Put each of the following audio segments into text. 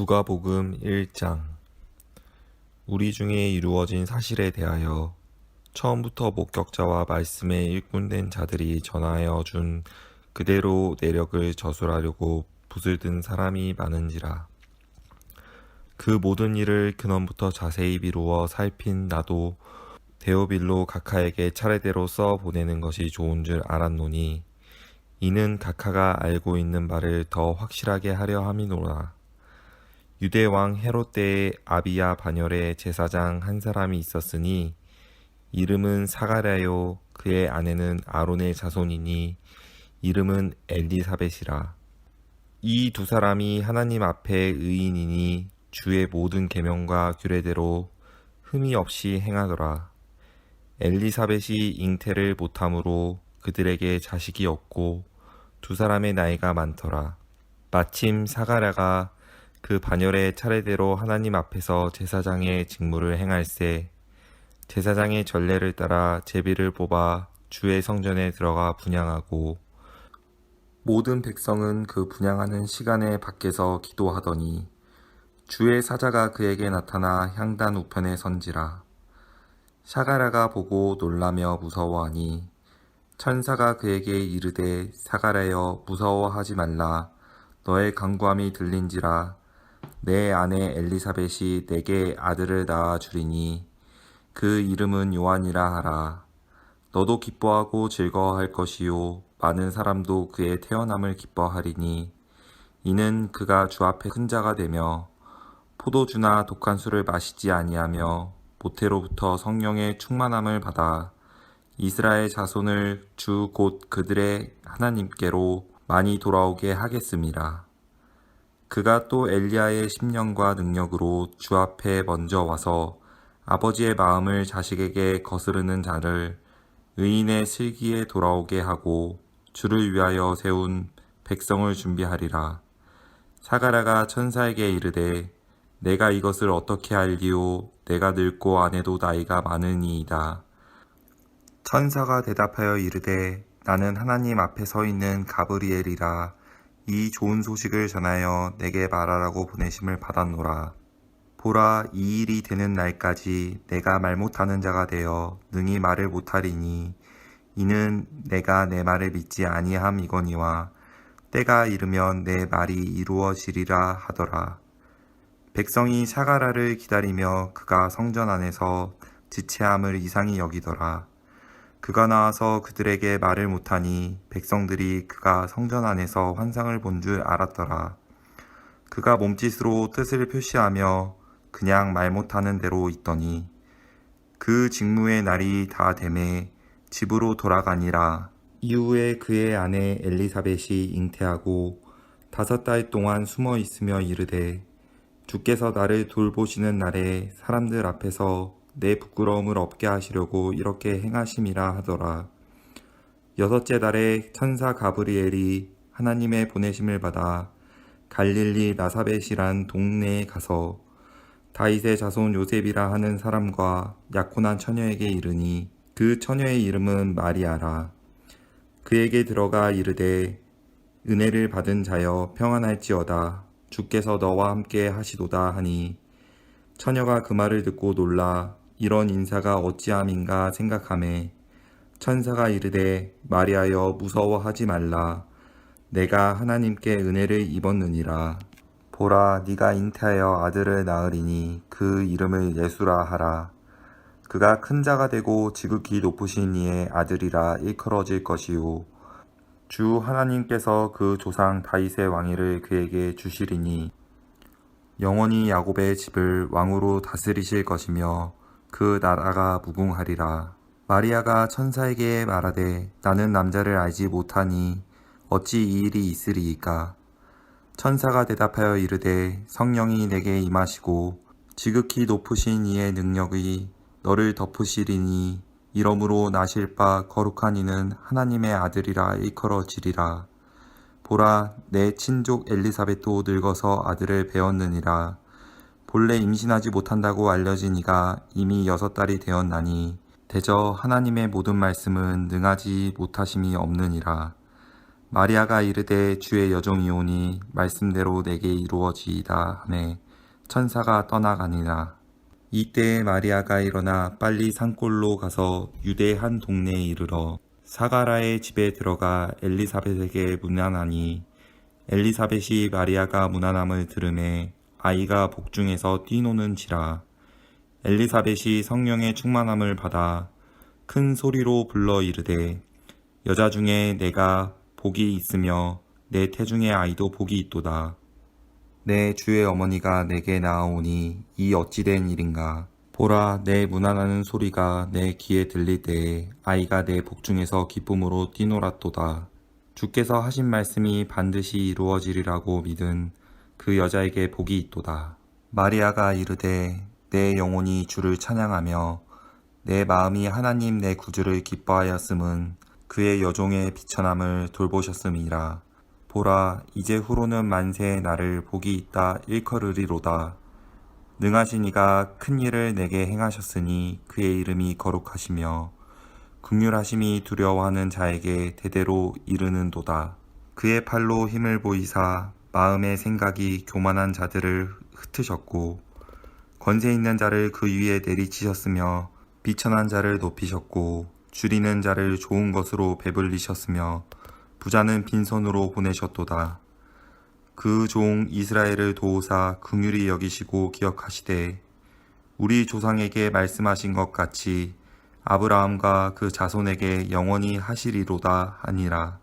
누가복음 1장. 우리 중에 이루어진 사실에 대하여 처음부터 목격자와 말씀에 일꾼된 자들이 전하여 준 그대로 내력을 저술하려고 붓을 든 사람이 많은지라. 그 모든 일을 근원부터 자세히 미루어 살핀 나도 데오빌로 각하에게 차례대로 써 보내는 것이 좋은 줄 알았노니, 이는 각하가 알고 있는 바를 더 확실하게 하려 함이노라. 유대 왕 헤롯 때에 아비야 반열에 제사장 한 사람이 있었으니 이름은 사가랴요, 그의 아내는 아론의 자손이니 이름은 엘리사벳이라. 이 두 사람이 하나님 앞에 의인이니 주의 모든 계명과 규례대로 흠이 없이 행하더라. 엘리사벳이 잉태를 못함으로 그들에게 자식이 없고 두 사람의 나이가 많더라. 마침 사가랴가 그 반열의 차례대로 하나님 앞에서 제사장의 직무를 행할세, 제사장의 전례를 따라 제비를 뽑아 주의 성전에 들어가 분향하고, 모든 백성은 그 분향하는 시간에 밖에서 기도하더니 주의 사자가 그에게 나타나 향단 우편에 선지라. 사가랴가 보고 놀라며 무서워하니 천사가 그에게 이르되, 사가랴여 무서워하지 말라. 너의 간구함이 들린지라. 내 아내 엘리사벳이 내게 아들을 낳아 주리니 그 이름은 요한이라 하라. 너도 기뻐하고 즐거워할 것이요 많은 사람도 그의 태어남을 기뻐하리니, 이는 그가 주 앞에 큰 자가 되며 포도주나 독한 술을 마시지 아니하며 모태로부터 성령의 충만함을 받아 이스라엘 자손을 주 곧 그들의 하나님께로 많이 돌아오게 하겠음이라. 그가 또 엘리야의 심령과 능력으로 주 앞에 먼저 와서 아버지의 마음을 자식에게 거스르는 자를 의인의 슬기에 돌아오게 하고 주를 위하여 세운 백성을 준비하리라. 사가랴가 천사에게 이르되, 내가 이것을 어떻게 알리오? 내가 늙고 아내도 나이가 많으니이다. 천사가 대답하여 이르되, 나는 하나님 앞에 서 있는 가브리엘이라. 이 좋은 소식을 전하여 내게 말하라고 보내심을 받았노라. 보라, 이 일이 되는 날까지 내가 말 못하는 자가 되어 능히 말을 못하리니, 이는 내가 내 말을 믿지 아니함이거니와 때가 이르면 내 말이 이루어지리라 하더라. 백성이 사가랴를 기다리며 그가 성전 안에서 지체함을 이상히 여기더라. 그가 나와서 그들에게 말을 못하니 백성들이 그가 성전 안에서 환상을 본 줄 알았더라. 그가 몸짓으로 뜻을 표시하며 그냥 말 못하는 대로 있더니 그 직무의 날이 다 되매 집으로 돌아가니라. 이후에 그의 아내 엘리사벳이 잉태하고 5달 동안 숨어 있으며 이르되, 주께서 나를 돌보시는 날에 사람들 앞에서 내 부끄러움을 없게 하시려고 이렇게 행하심이라 하더라. 6째 달에 천사 가브리엘이 하나님의 보내심을 받아 갈릴리 나사벳이란 동네에 가서 다윗의 자손 요셉이라 하는 사람과 약혼한 처녀에게 이르니, 그 처녀의 이름은 마리아라. 그에게 들어가 이르되, 은혜를 받은 자여 평안할지어다. 주께서 너와 함께 하시도다 하니, 처녀가 그 말을 듣고 놀라 이런 인사가 어찌함인가 생각하매, 천사가 이르되, 마리아여 무서워하지 말라. 내가 하나님께 은혜를 입었느니라. 보라, 네가 잉태하여 아들을 낳으리니 그 이름을 예수라 하라. 그가 큰 자가 되고 지극히 높으신 이의 아들이라 일컬어질 것이요 주 하나님께서 그 조상 다윗의 왕위를 그에게 주시리니 영원히 야곱의 집을 왕으로 다스리실 것이며 그 나라가 무궁하리라. 마리아가 천사에게 말하되, 나는 남자를 알지 못하니 어찌 이 일이 있으리이까? 천사가 대답하여 이르되, 성령이 내게 임하시고 지극히 높으신 이의 능력이 너를 덮으시리니 이러므로 나실 바 거룩한 이는 하나님의 아들이라 일컬어지리라. 보라, 내 친족 엘리사벳도 늙어서 아들을 배었느니라. 본래 임신하지 못한다고 알려진 이가 이미 6달이 되었나니 대저 하나님의 모든 말씀은 능하지 못하심이 없느니라. 마리아가 이르되 주의 여종이오니 말씀대로 내게 이루어지이다 하매 천사가 떠나가니라. 이때에 마리아가 일어나 빨리 산골로 가서 유대 한 동네에 이르러 사가라의 집에 들어가 엘리사벳에게 문안하니 엘리사벳이 마리아가 문안함을 들으매 아이가 복중에서 뛰노는지라. 엘리사벳이 성령의 충만함을 받아 큰 소리로 불러 이르되 여자 중에 내가 복이 있으며 내 태중의 아이도 복이 있도다. 내 주의 어머니가 내게 나아오니 이 어찌된 일인가. 보라, 내 문안하는 소리가 내 귀에 들릴 때에 아이가 내 복중에서 기쁨으로 뛰놀았도다. 주께서 하신 말씀이 반드시 이루어지리라고 믿은 그 여자에게 복이 있도다. 마리아가 이르되 내 영혼이 주를 찬양하며 내 마음이 하나님 내 구주를 기뻐하였음은 그의 여종의 비천함을 돌보셨음이라. 보라, 이제 후로는 만세 나를 복이 있다 일컬으리로다. 능하신 이가 큰 일을 내게 행하셨으니 그의 이름이 거룩하시며 긍휼하심이 두려워하는 자에게 대대로 이르는도다. 그의 팔로 힘을 보이사 마음의 생각이 교만한 자들을 흩으셨고 권세 있는 자를 그 위에 내리치셨으며 비천한 자를 높이셨고 줄이는 자를 좋은 것으로 배불리셨으며 부자는 빈손으로 보내셨도다. 그 종 이스라엘을 도우사 긍휼히 여기시고 기억하시되 우리 조상에게 말씀하신 것 같이 아브라함과 그 자손에게 영원히 하시리로다 하니라.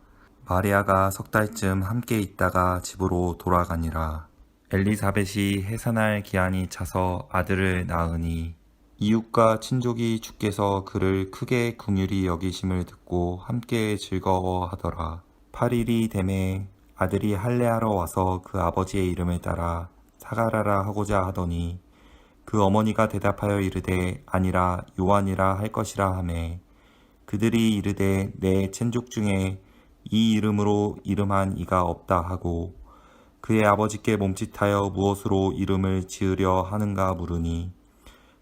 마리아가 석 달쯤 함께 있다가 집으로 돌아가니라. 엘리사벳이 해산할 기한이 차서 아들을 낳으니 이웃과 친족이 주께서 그를 크게 긍휼히 여기심을 듣고 함께 즐거워하더라. 8일이 되매 아들이 할례하러 와서 그 아버지의 이름을 따라 사가라라 하고자 하더니 그 어머니가 대답하여 이르되 아니라 요한이라 할 것이라 하매 그들이 이르되 내 친족 중에 이 이름으로 이름한 이가 없다 하고 그의 아버지께 몸짓하여 무엇으로 이름을 지으려 하는가 물으니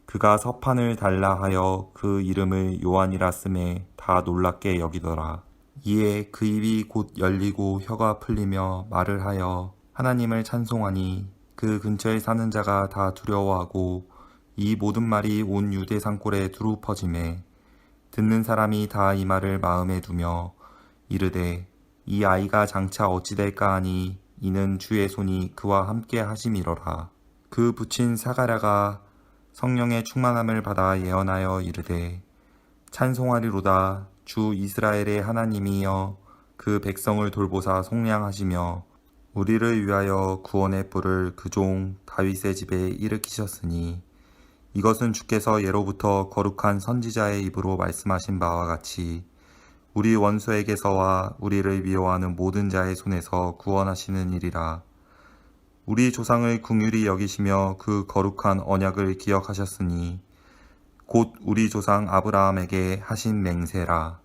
그가 서판을 달라 하여 그 이름을 요한이라 쓰매 다 놀랍게 여기더라. 이에 그 입이 곧 열리고 혀가 풀리며 말을 하여 하나님을 찬송하니 그 근처에 사는 자가 다 두려워하고 이 모든 말이 온 유대 산골에 두루 퍼지매 듣는 사람이 다 이 말을 마음에 두며 이르되 이 아이가 장차 어찌 될까 하니 이는 주의 손이 그와 함께 하심이로라. 그 부친 사가랴가 성령의 충만함을 받아 예언하여 이르되 찬송하리로다. 주 이스라엘의 하나님이여 그 백성을 돌보사 속량하시며 우리를 위하여 구원의 뿔을 그 종 다윗의 집에 일으키셨으니 이것은 주께서 예로부터 거룩한 선지자의 입으로 말씀하신 바와 같이 우리 원수에게서와 우리를 미워하는 모든 자의 손에서 구원하시는 일이라. 우리 조상을 긍휼히 여기시며 그 거룩한 언약을 기억하셨으니 곧 우리 조상 아브라함에게 하신 맹세라.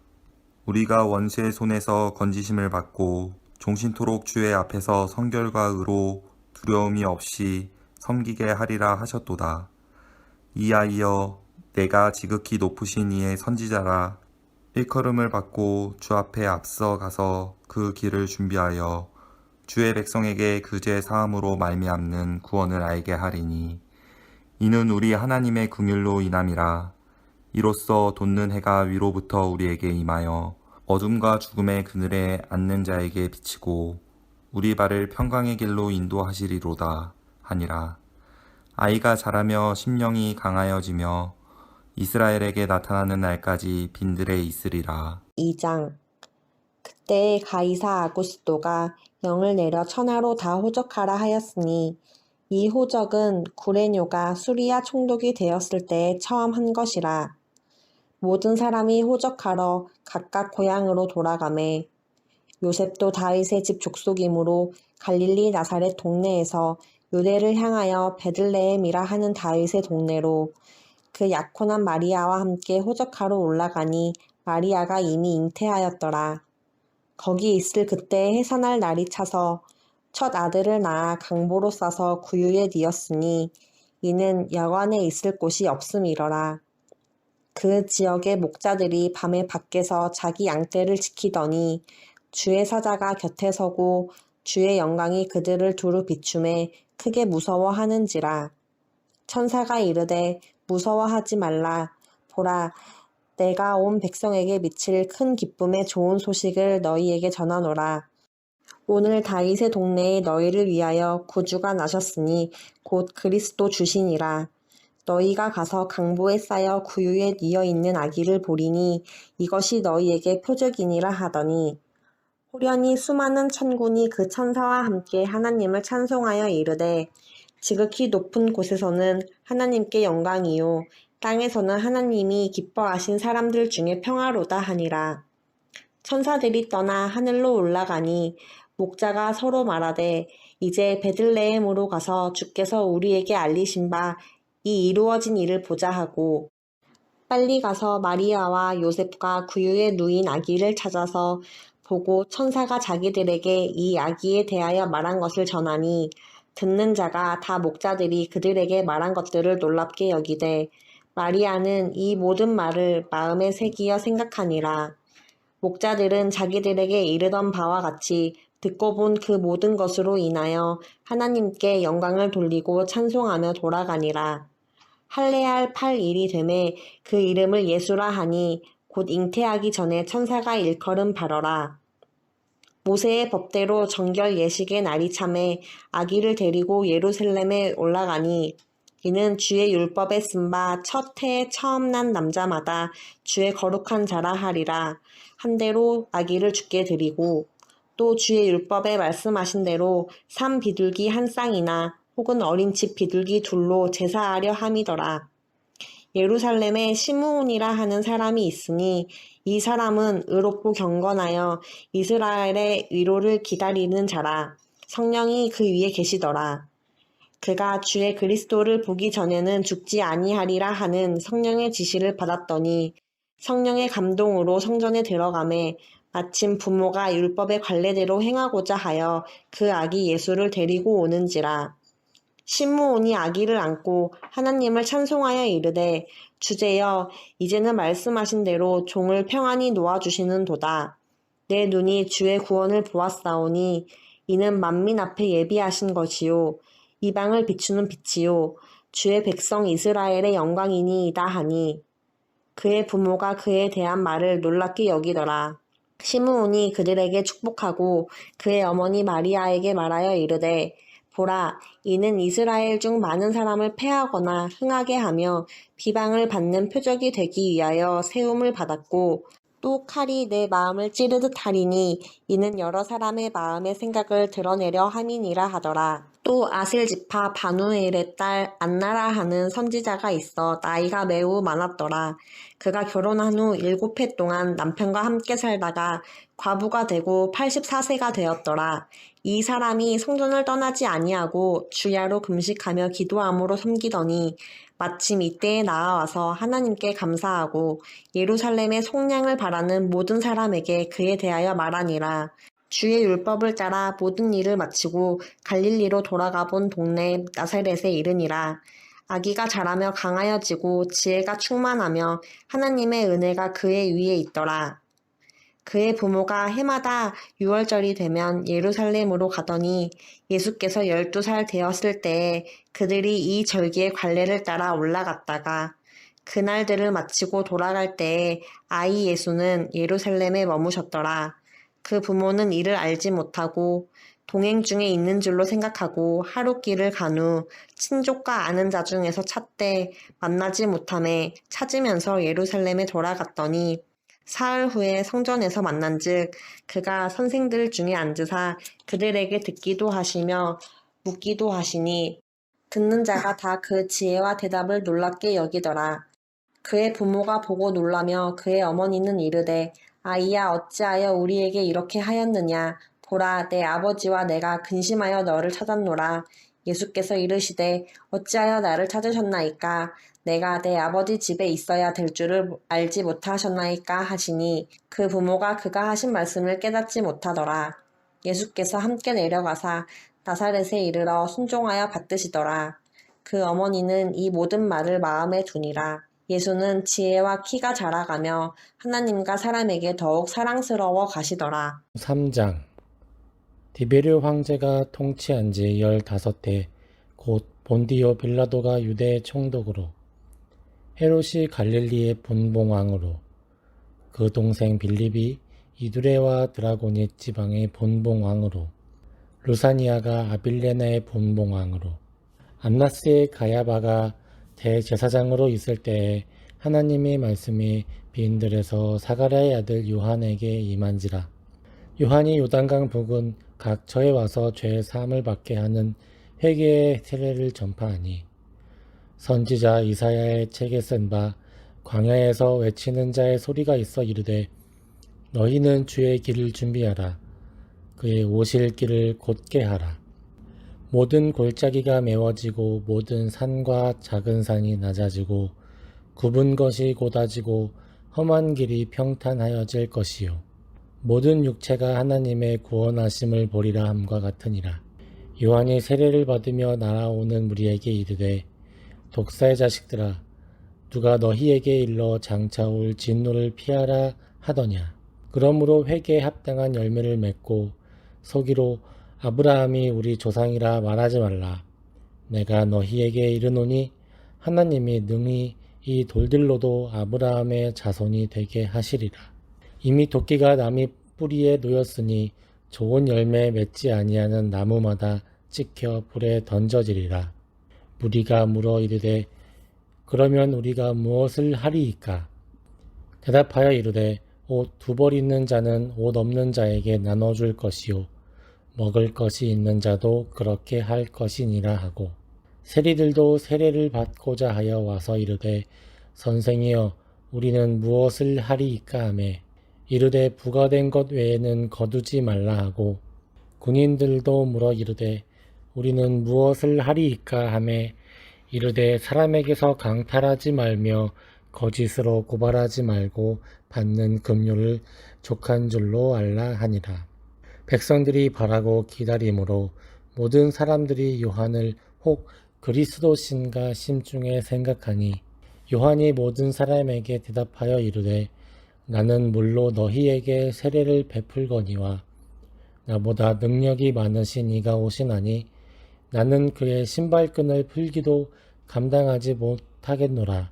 우리가 원수의 손에서 건지심을 받고 종신토록 주의 앞에서 성결과 의로 두려움이 없이 섬기게 하리라 하셨도다. 이 아이여 내가 지극히 높으신 이의 선지자라. 일컬음을 받고 주 앞에 앞서 가서 그 길을 준비하여 주의 백성에게 그 죄 사함으로 말미암는 구원을 알게 하리니 이는 우리 하나님의 긍휼로 인함이라. 이로써 돋는 해가 위로부터 우리에게 임하여 어둠과 죽음의 그늘에 앉는 자에게 비치고 우리 발을 평강의 길로 인도하시리로다 하니라. 아이가 자라며 심령이 강하여지며 이스라엘에게 나타나는 날까지 빈들에 있으리라. 2장. 그때 가이사 아구스도가 영을 내려 천하로 다 호적하라 하였으니 이 호적은 구레뇨가 수리아 총독이 되었을 때에 처음 한 것이라. 모든 사람이 호적하러 각각 고향으로 돌아가매 요셉도 다윗의 집 족속이므로 갈릴리 나사렛 동네에서 유대를 향하여 베들레헴이라 하는 다윗의 동네로 그 약혼한 마리아와 함께 호적하러 올라가니 마리아가 이미 잉태하였더라. 거기 있을 그때에 해산할 날이 차서 첫 아들을 낳아 강보로 싸서 구유에 뉘었으니 이는 여관에 있을 곳이 없음이러라. 그 지역의 목자들이 밤에 밖에서 자기 양떼를 지키더니 주의 사자가 곁에 서고 주의 영광이 그들을 두루 비춤에 크게 무서워하는지라. 천사가 이르되 무서워하지 말라. 보라, 내가 온 백성에게 미칠 큰 기쁨의 좋은 소식을 너희에게 전하노라. 오늘 다윗의 동네에 너희를 위하여 구주가 나셨으니 곧 그리스도 주시니라. 너희가 가서 강보에 쌓여 구유에 뉘어 있는 아기를 보리니 이것이 너희에게 표적이니라 하더니 호련히 수많은 천군이 그 천사와 함께 하나님을 찬송하여 이르되 지극히 높은 곳에서는 하나님께 영광이요 땅에서는 하나님이 기뻐하신 사람들 중에 평화로다 하니라. 천사들이 떠나 하늘로 올라가니 목자가 서로 말하되 이제 베들레헴으로 가서 주께서 우리에게 알리신 바 이 이루어진 일을 보자 하고 빨리 가서 마리아와 요셉과 구유에 누인 아기를 찾아서 보고 천사가 자기들에게 이 아기에 대하여 말한 것을 전하니 듣는 자가 다 목자들이 그들에게 말한 것들을 놀랍게 여기되 마리아는 이 모든 말을 마음에 새기어 생각하니라. 목자들은 자기들에게 이르던 바와 같이 듣고 본 그 모든 것으로 인하여 하나님께 영광을 돌리고 찬송하며 돌아가니라. 할례할 8일이 되매 그 이름을 예수라 하니 곧 잉태하기 전에 천사가 일컬은 바로라. 모세의 법대로 정결 예식의 날이 참에 아기를 데리고 예루살렘에 올라가니 이는 주의 율법에 쓴 바 첫 해에 처음 난 남자마다 주의 거룩한 자라 하리라. 한 대로 아기를 주께 드리고 또 주의 율법에 말씀하신 대로 삼 비둘기 한 쌍이나 혹은 어린 집 비둘기 둘로 제사하려 함이더라. 예루살렘에 시므온이라 하는 사람이 있으니 이 사람은 의롭고 경건하여 이스라엘의 위로를 기다리는 자라. 성령이 그 위에 계시더라. 그가 주의 그리스도를 보기 전에는 죽지 아니하리라 하는 성령의 지시를 받았더니 성령의 감동으로 성전에 들어가매 마침 부모가 율법의 관례대로 행하고자 하여 그 아기 예수를 데리고 오는지라. 시므온이 아기를 안고 하나님을 찬송하여 이르되 주제여 이제는 말씀하신 대로 종을 평안히 놓아주시는도다. 내 눈이 주의 구원을 보았사오니 이는 만민 앞에 예비하신 것이요 이방을 비추는 빛이요 주의 백성 이스라엘의 영광이니이다 하니 그의 부모가 그에 대한 말을 놀랍게 여기더라. 시므온이 그들에게 축복하고 그의 어머니 마리아에게 말하여 이르되 보라, 이는 이스라엘 중 많은 사람을 패하거나 흥하게 하며 비방을 받는 표적이 되기 위하여 세움을 받았고 또 칼이 내 마음을 찌르듯 하리니 이는 여러 사람의 마음의 생각을 드러내려 함이니라 하더라. 또 아셀 지파 바누엘의 딸 안나라 하는 선지자가 있어 나이가 매우 많았더라. 그가 결혼한 후 7해 동안 남편과 함께 살다가 과부가 되고 84세가 되었더라. 이 사람이 성전을 떠나지 아니하고 주야로 금식하며 기도함으로 섬기더니 마침 이때에 나아와서 하나님께 감사하고 예루살렘의 속량을 바라는 모든 사람에게 그에 대하여 말하니라. 주의 율법을 따라 모든 일을 마치고 갈릴리로 돌아가 본 동네 나사렛에 이르니라. 아기가 자라며 강하여지고 지혜가 충만하며 하나님의 은혜가 그의 위에 있더라. 그의 부모가 해마다 6월절이 되면 예루살렘으로 가더니 예수께서 12살 되었을 때에 그들이 이 절기의 관례를 따라 올라갔다가 그날들을 마치고 돌아갈 때에 아이 예수는 예루살렘에 머무셨더라. 그 부모는 이를 알지 못하고 동행 중에 있는 줄로 생각하고 하루 길을 간 후 친족과 아는 자 중에서 찾되 만나지 못하매 찾으면서 예루살렘에 돌아갔더니 사흘 후에 성전에서 만난즉 그가 선생들 중에 앉으사 그들에게 듣기도 하시며 묻기도 하시니 듣는 자가 다 그 지혜와 대답을 놀랍게 여기더라. 그의 부모가 보고 놀라며 그의 어머니는 이르되 아이야 어찌하여 우리에게 이렇게 하였느냐. 보라 내 아버지와 내가 근심하여 너를 찾았노라. 예수께서 이르시되 어찌하여 나를 찾으셨나이까. 내가 내 아버지 집에 있어야 될 줄을 알지 못하셨나이까 하시니 그 부모가 그가 하신 말씀을 깨닫지 못하더라. 예수께서 함께 내려가사 나사렛에 이르러 순종하여 받드시더라. 그 어머니는 이 모든 말을 마음에 두니라. 예수는 지혜와 키가 자라가며 하나님과 사람에게 더욱 사랑스러워 가시더라. 3장 디베르 황제가 통치한 지 15해 곧 본디오 빌라도가 유대 총독으로 헤롯이 갈릴리의 본봉왕으로 그 동생 빌립이 이두레와 드라고닛 지방의 본봉왕으로 루사니아가 아빌레나의 본봉왕으로 안나스의 가야바가 대제사장으로 있을 때에 하나님의 말씀이 빈들에서 사가랴의 아들 요한에게 임한지라. 요한이 요단강 북은 각처에 와서 죄 사함을 받게 하는 회개의 세례를 전파하니 선지자 이사야의 책에 쓴 바 광야에서 외치는 자의 소리가 있어 이르되 너희는 주의 길을 준비하라. 그의 오실 길을 곧게 하라. 모든 골짜기가 메워지고 모든 산과 작은 산이 낮아지고 굽은 것이 곧아지고 험한 길이 평탄하여질 것이요. 모든 육체가 하나님의 구원하심을 보리라 함과 같으니라. 요한이 세례를 받으며 날아오는 무리에게 이르되 독사의 자식들아 누가 너희에게 일러 장차 올 진노를 피하라 하더냐. 그러므로 회개에 합당한 열매를 맺고 서기로 아브라함이 우리 조상이라 말하지 말라. 내가 너희에게 이르노니 하나님이 능히 이 돌들로도 아브라함의 자손이 되게 하시리라. 이미 도끼가 나무 뿌리에 놓였으니 좋은 열매 맺지 아니하는 나무마다 찍혀 불에 던져지리라. 무리가 물어 이르되 그러면 우리가 무엇을 하리이까? 대답하여 이르되 옷 두 벌 있는 자는 옷 없는 자에게 나눠줄 것이요 먹을 것이 있는 자도 그렇게 할 것이니라 하고 세리들도 세례를 받고자 하여 와서 이르되 선생이여 우리는 무엇을 하리이까 하매 이르되 부과된 것 외에는 거두지 말라 하고 군인들도 물어 이르되 우리는 무엇을 하리이까 하매 이르되 사람에게서 강탈하지 말며 거짓으로 고발하지 말고 받는 급료를 족한 줄로 알라 하니라. 백성들이 바라고 기다림으로 모든 사람들이 요한을 혹 그리스도신가 심중에 생각하니 요한이 모든 사람에게 대답하여 이르되 나는 물로 너희에게 세례를 베풀거니와 나보다 능력이 많으신 이가 오시나니 나는 그의 신발끈을 풀기도 감당하지 못하겠노라.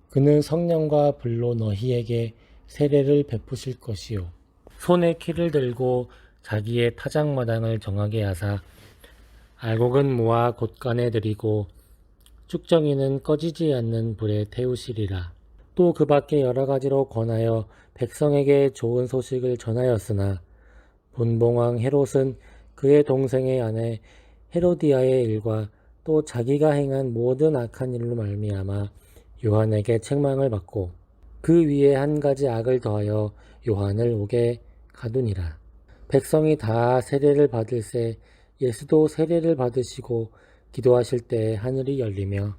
그는 성령과 불로 너희에게 세례를 베푸실 것이요 손에 키를 들고 자기의 타작마당을 정하게 하사 알곡은 모아 곳간에 들이고 쭉정이는 꺼지지 않는 불에 태우시리라. 또 그 밖에 여러 가지로 권하여 백성에게 좋은 소식을 전하였으나 본봉왕 헤롯은 그의 동생의 아내 헤로디아의 일과 또 자기가 행한 모든 악한 일로 말미암아 요한에게 책망을 받고 그 위에 한 가지 악을 더하여 요한을 옥에 가두니라. 백성이 다 세례를 받을새 예수도 세례를 받으시고 기도하실 때 하늘이 열리며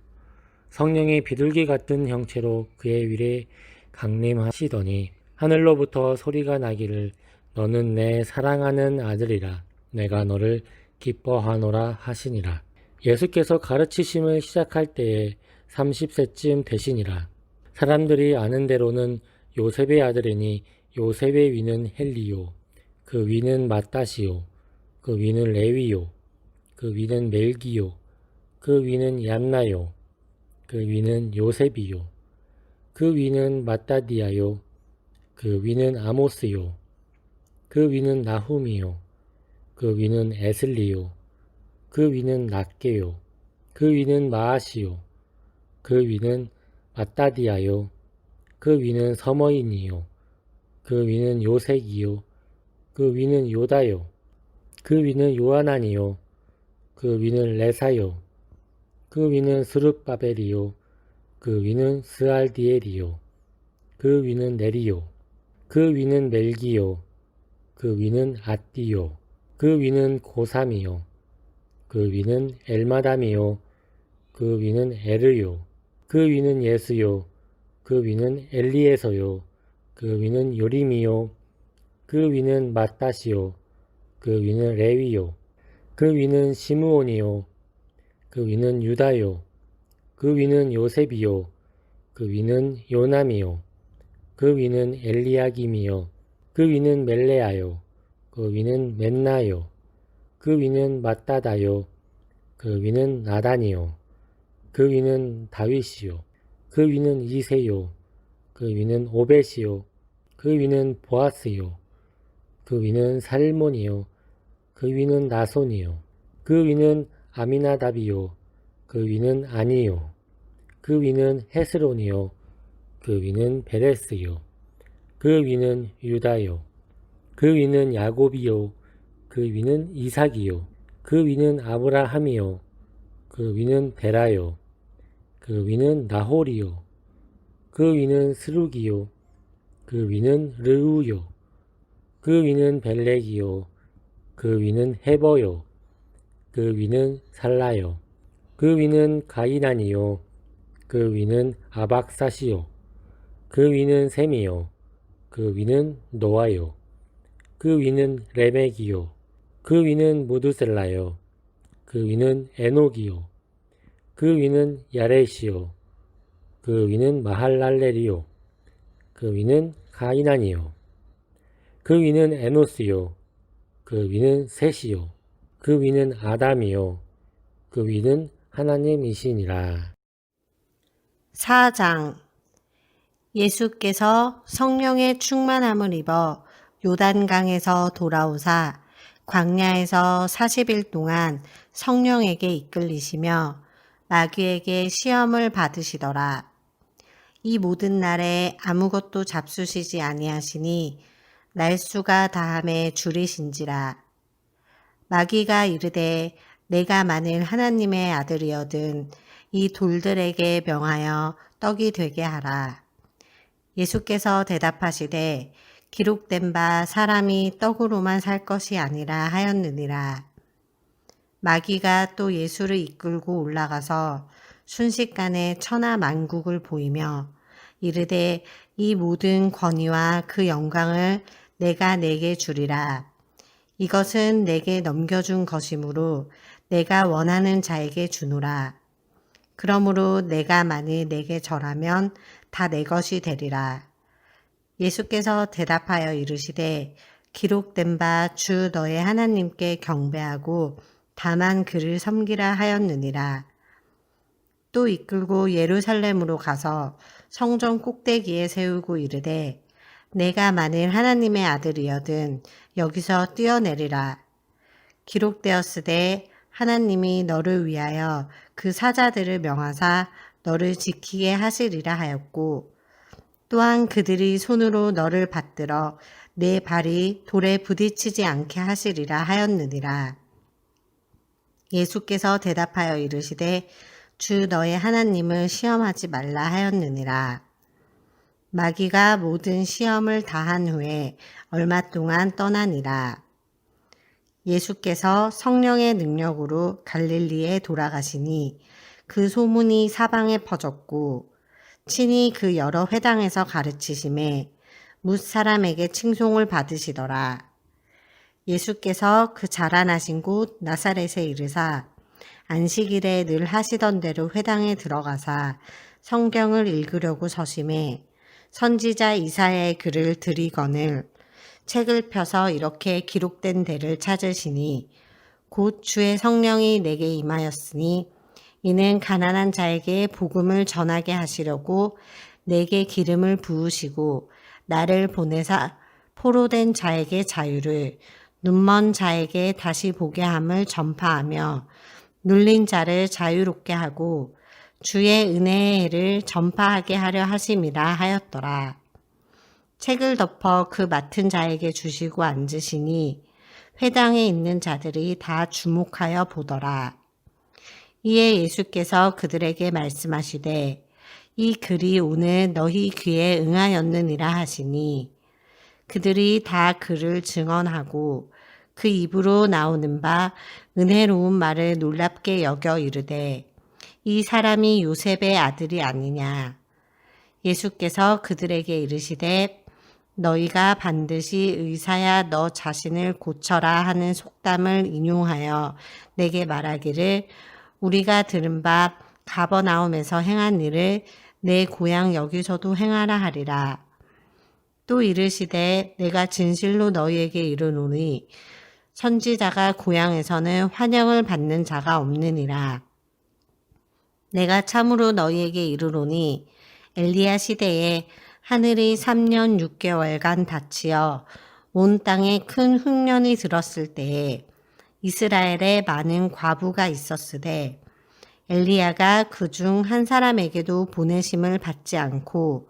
성령이 비둘기 같은 형체로 그의 위에 강림하시더니 하늘로부터 소리가 나기를 너는 내 사랑하는 아들이라 내가 너를 기뻐하노라 하시니라. 예수께서 가르치심을 시작할 때에 30세쯤 되시니라. 사람들이 아는 대로는 요셉의 아들이니 요셉의 위는 헬리요 그 위는 마따시요 그 위는 레위요 그 위는 멜기요 그 위는 얀나요 그 위는 요셉이요 그 위는 마따디아요 그 위는 아모스요 그 위는 나훔이요 그 위는 에슬리요 그 위는 낫게요 그 위는 마아시요 그 위는 마따디아요 그 위는 서머인이요 그 위는 요색이요 그 위는 요다요 그 위는 요하나니요 그 위는 레사요 그 위는 스룹바벨이요 그 위는 스알디엘이요 그 위는 네리요 그 위는 멜기요 그 위는 앗디요 그 위는 고삼이요 그 위는 엘마담이요 그 위는 에르요 그 위는 예스요 그 위는 엘리에서요 그 위는 요림이요 그 위는 마따시요 그 위는 레위요 그 위는 시므온이요 그 위는 유다요 그 위는 요셉이요 그 그 위는 요남이요. 그 위는 엘리야김이요. 그 위는 멜레아요. 그 위는 멘나요. 그 위는 mattat다요. 그 위는 나단이요. 그 위는 다윗이요. 그 위는 이새요. 그 위는 오벳이요. 그 위는 보아스요. 그 위는 살몬이요. 그 위는 나손이요. 그 위는 아미나답이요. 그 위는 아니요. 그 위는 헤스론이요. 그 위는 베레스요. 그 위는 유다요. 그 위는 야곱이요. 그 위는 이삭이요. 그 위는 아브라함이요. 그 위는 베라요. 그 위는 나홀이요. 그 위는 스룩이요. 그 위는 르우요. 그 위는 벨렉이요. 그 위는 헤버요. 그 위는 살라요. 그 위는 가이난이요. 그 위는 아박사시요. 그 위는 셈이요. 그 위는 노아요. 그 위는 레멕이요. 그 위는 무두셀라요. 그 위는 에녹이요. 그 위는 야렛이요. 그 위는 마할랄렐이요. 그 위는 가이난이요. 그 위는 에노스요. 그 위는 셋이요. 그 위는 아담이요. 그 위는 하나님이시니라. 4장. 예수께서 성령의 충만함을 입어 요단강에서 돌아오사 광야에서 40일 동안 성령에게 이끌리시며 마귀에게 시험을 받으시더라. 이 모든 날에 아무것도 잡수시지 아니하시니 날수가 다함에 줄이신지라. 마귀가 이르되 내가 만일 하나님의 아들이어든 이 돌들에게 명하여 떡이 되게 하라. 예수께서 대답하시되 기록된 바 사람이 떡으로만 살 것이 아니라 하였느니라. 마귀가 또 예수를 이끌고 올라가서 순식간에 천하 만국을 보이며 이르되 이 모든 권위와 그 영광을 내가 내게 주리라. 이것은 내게 넘겨준 것이므로 내가 원하는 자에게 주노라. 그러므로 내가 만일 내게 절하면 다 내 것이 되리라. 예수께서 대답하여 이르시되 기록된 바 주 너의 하나님께 경배하고 다만 그를 섬기라 하였느니라. 또 이끌고 예루살렘으로 가서 성전 꼭대기에 세우고 이르되 내가 만일 하나님의 아들이여든 여기서 뛰어내리라. 기록되었으되 하나님이 너를 위하여 그 사자들을 명하사 너를 지키게 하시리라 하였고 또한 그들이 손으로 너를 받들어 내 발이 돌에 부딪히지 않게 하시리라 하였느니라. 예수께서 대답하여 이르시되 주 너의 하나님을 시험하지 말라 하였느니라. 마귀가 모든 시험을 다한 후에 얼마 동안 떠나니라. 예수께서 성령의 능력으로 갈릴리에 돌아가시니 그 소문이 사방에 퍼졌고 친히 그 여러 회당에서 가르치심에 뭇 사람에게 칭송을 받으시더라. 예수께서 그 자라나신 곳 나사렛에 이르사 안식일에 늘 하시던 대로 회당에 들어가사 성경을 읽으려고 서심해 선지자 이사야의 글을 들이거늘 책을 펴서 이렇게 기록된 데를 찾으시니 곧 주의 성령이 내게 임하였으니 이는 가난한 자에게 복음을 전하게 하시려고 내게 기름을 부으시고 나를 보내사 포로된 자에게 자유를 눈먼 자에게 다시 보게 함을 전파하며 눌린 자를 자유롭게 하고 주의 은혜의 해를 전파하게 하려 하심이라 하였더라. 책을 덮어 그 맡은 자에게 주시고 앉으시니 회당에 있는 자들이 다 주목하여 보더라. 이에 예수께서 그들에게 말씀하시되 이 글이 오늘 너희 귀에 응하였느니라 하시니 그들이 다 그를 증언하고 그 입으로 나오는 바 은혜로운 말을 놀랍게 여겨 이르되 이 사람이 요셉의 아들이 아니냐. 예수께서 그들에게 이르시되 너희가 반드시 의사야 너 자신을 고쳐라 하는 속담을 인용하여 내게 말하기를 우리가 들은 바 가버나움에서 행한 일을 내 고향 여기서도 행하라 하리라. 또 이르시되 내가 진실로 너희에게 이르노니 선지자가 고향에서는 환영을 받는 자가 없느니라. 내가 참으로 너희에게 이르노니 엘리야 시대에 하늘이 3년 6개월간 닫히어 온 땅에 큰 흉년이 들었을 때에 이스라엘에 많은 과부가 있었으되 엘리야가 그중 한 사람에게도 보내심을 받지 않고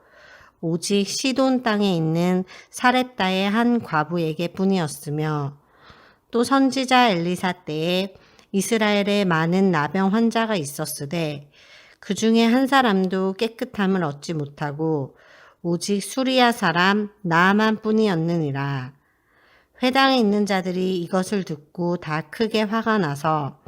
오직 시돈 땅에 있는 사렙다의 한 과부에게 뿐이었으며 또 선지자 엘리사 때에 이스라엘에 많은 나병 환자가 있었으되 그 중에 한 사람도 깨끗함을 얻지 못하고 오직 수리아 사람 나아만 뿐이었느니라. 회당에 있는 자들이 이것을 듣고 다 크게 화가 나서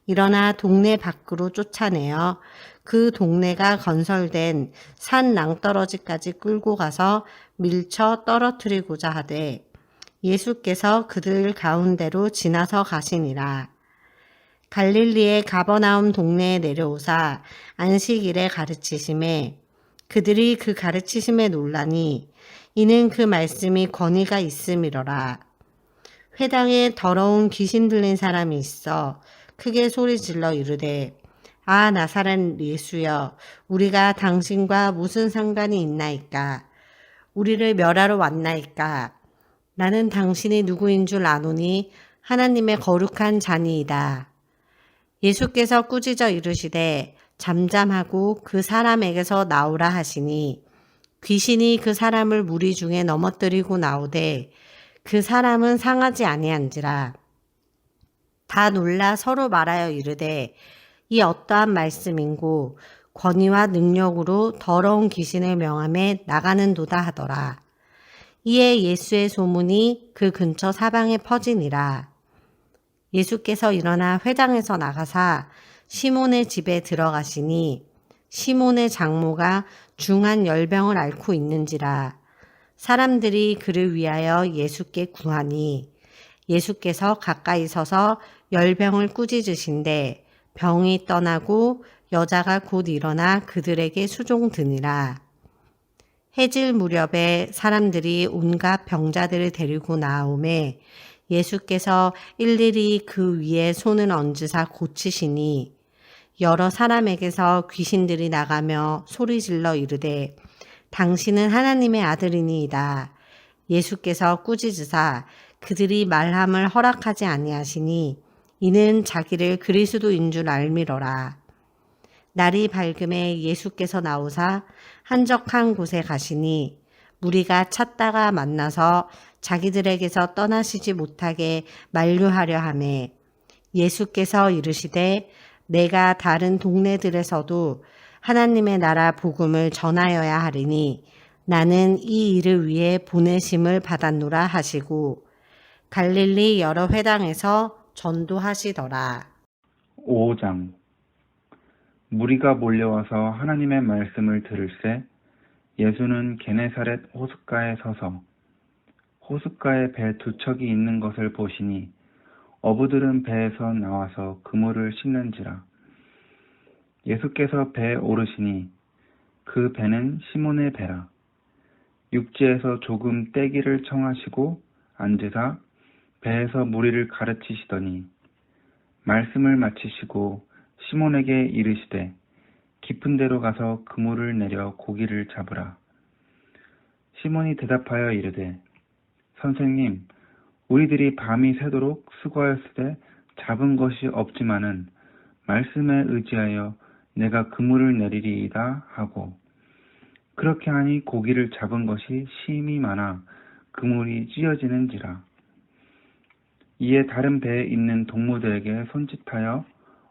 일어나 동네 밖으로 쫓아내어 그 동네가 건설된 산 낭떠러지까지 끌고 가서 밀쳐 떨어뜨리고자 하되 예수께서 그들 가운데로 지나서 가시니라. 갈릴리의 가버나움 동네에 내려오사 안식일에 가르치심에 그들이 그 가르치심에 놀라니 이는 그 말씀이 권위가 있음이로라. 회당에 더러운 귀신 들린 사람이 있어 크게 소리질러 이르되 아 나사렛 예수여 우리가 당신과 무슨 상관이 있나이까 우리를 멸하러 왔나이까 나는 당신이 누구인 줄 아노니 하나님의 거룩한 자니이다. 예수께서 꾸짖어 이르시되 잠잠하고 그 사람에게서 나오라 하시니 귀신이 그 사람을 무리 중에 넘어뜨리고 나오되 그 사람은 상하지 아니한지라. 다 놀라 서로 말하여 이르되 이 어떠한 말씀인고 권위와 능력으로 더러운 귀신을 명함에 나가는도다 하더라. 이에 예수의 소문이 그 근처 사방에 퍼지니라. 예수께서 일어나 회당에서 나가사 시몬의 집에 들어가시니 시몬의 장모가 중한 열병을 앓고 있는지라. 사람들이 그를 위하여 예수께 구하니 예수께서 가까이 서서 열병을 꾸짖으신데 병이 떠나고 여자가 곧 일어나 그들에게 수종드니라. 해질 무렵에 사람들이 온갖 병자들을 데리고 나오매 예수께서 일일이 그 위에 손을 얹으사 고치시니 여러 사람에게서 귀신들이 나가며 소리질러 이르되 당신은 하나님의 아들이니이다. 예수께서 꾸짖으사 그들이 말함을 허락하지 아니하시니 이는 자기를 그리스도인 줄 알미러라. 날이 밝음에 예수께서 나오사 한적한 곳에 가시니 무리가 찾다가 만나서 자기들에게서 떠나시지 못하게 만류하려 하매 예수께서 이르시되 내가 다른 동네들에서도 하나님의 나라 복음을 전하여야 하리니 나는 이 일을 위해 보내심을 받았노라 하시고 갈릴리 여러 회당에서 전도하시더라. 5장 무리가 몰려와서 하나님의 말씀을 들을새 예수는 게네사렛 호숫가에 서서 호숫가에 배 두 척이 있는 것을 보시니 어부들은 배에서 나와서 그물을 씻는지라. 예수께서 배에 오르시니 그 배는 시몬의 배라. 육지에서 조금 떼기를 청하시고 앉으사 배에서 무리를 가르치시더니 말씀을 마치시고 시몬에게 이르시되 깊은 데로 가서 그물을 내려 고기를 잡으라. 시몬이 대답하여 이르되 선생님 우리들이 밤이 새도록 수고하였으되 잡은 것이 없지만은 말씀에 의지하여 내가 그물을 내리리이다 하고 그렇게 하니 고기를 잡은 것이 심히 많아 그물이 찢어지는지라. 이에 다른 배에 있는 동무들에게 손짓하여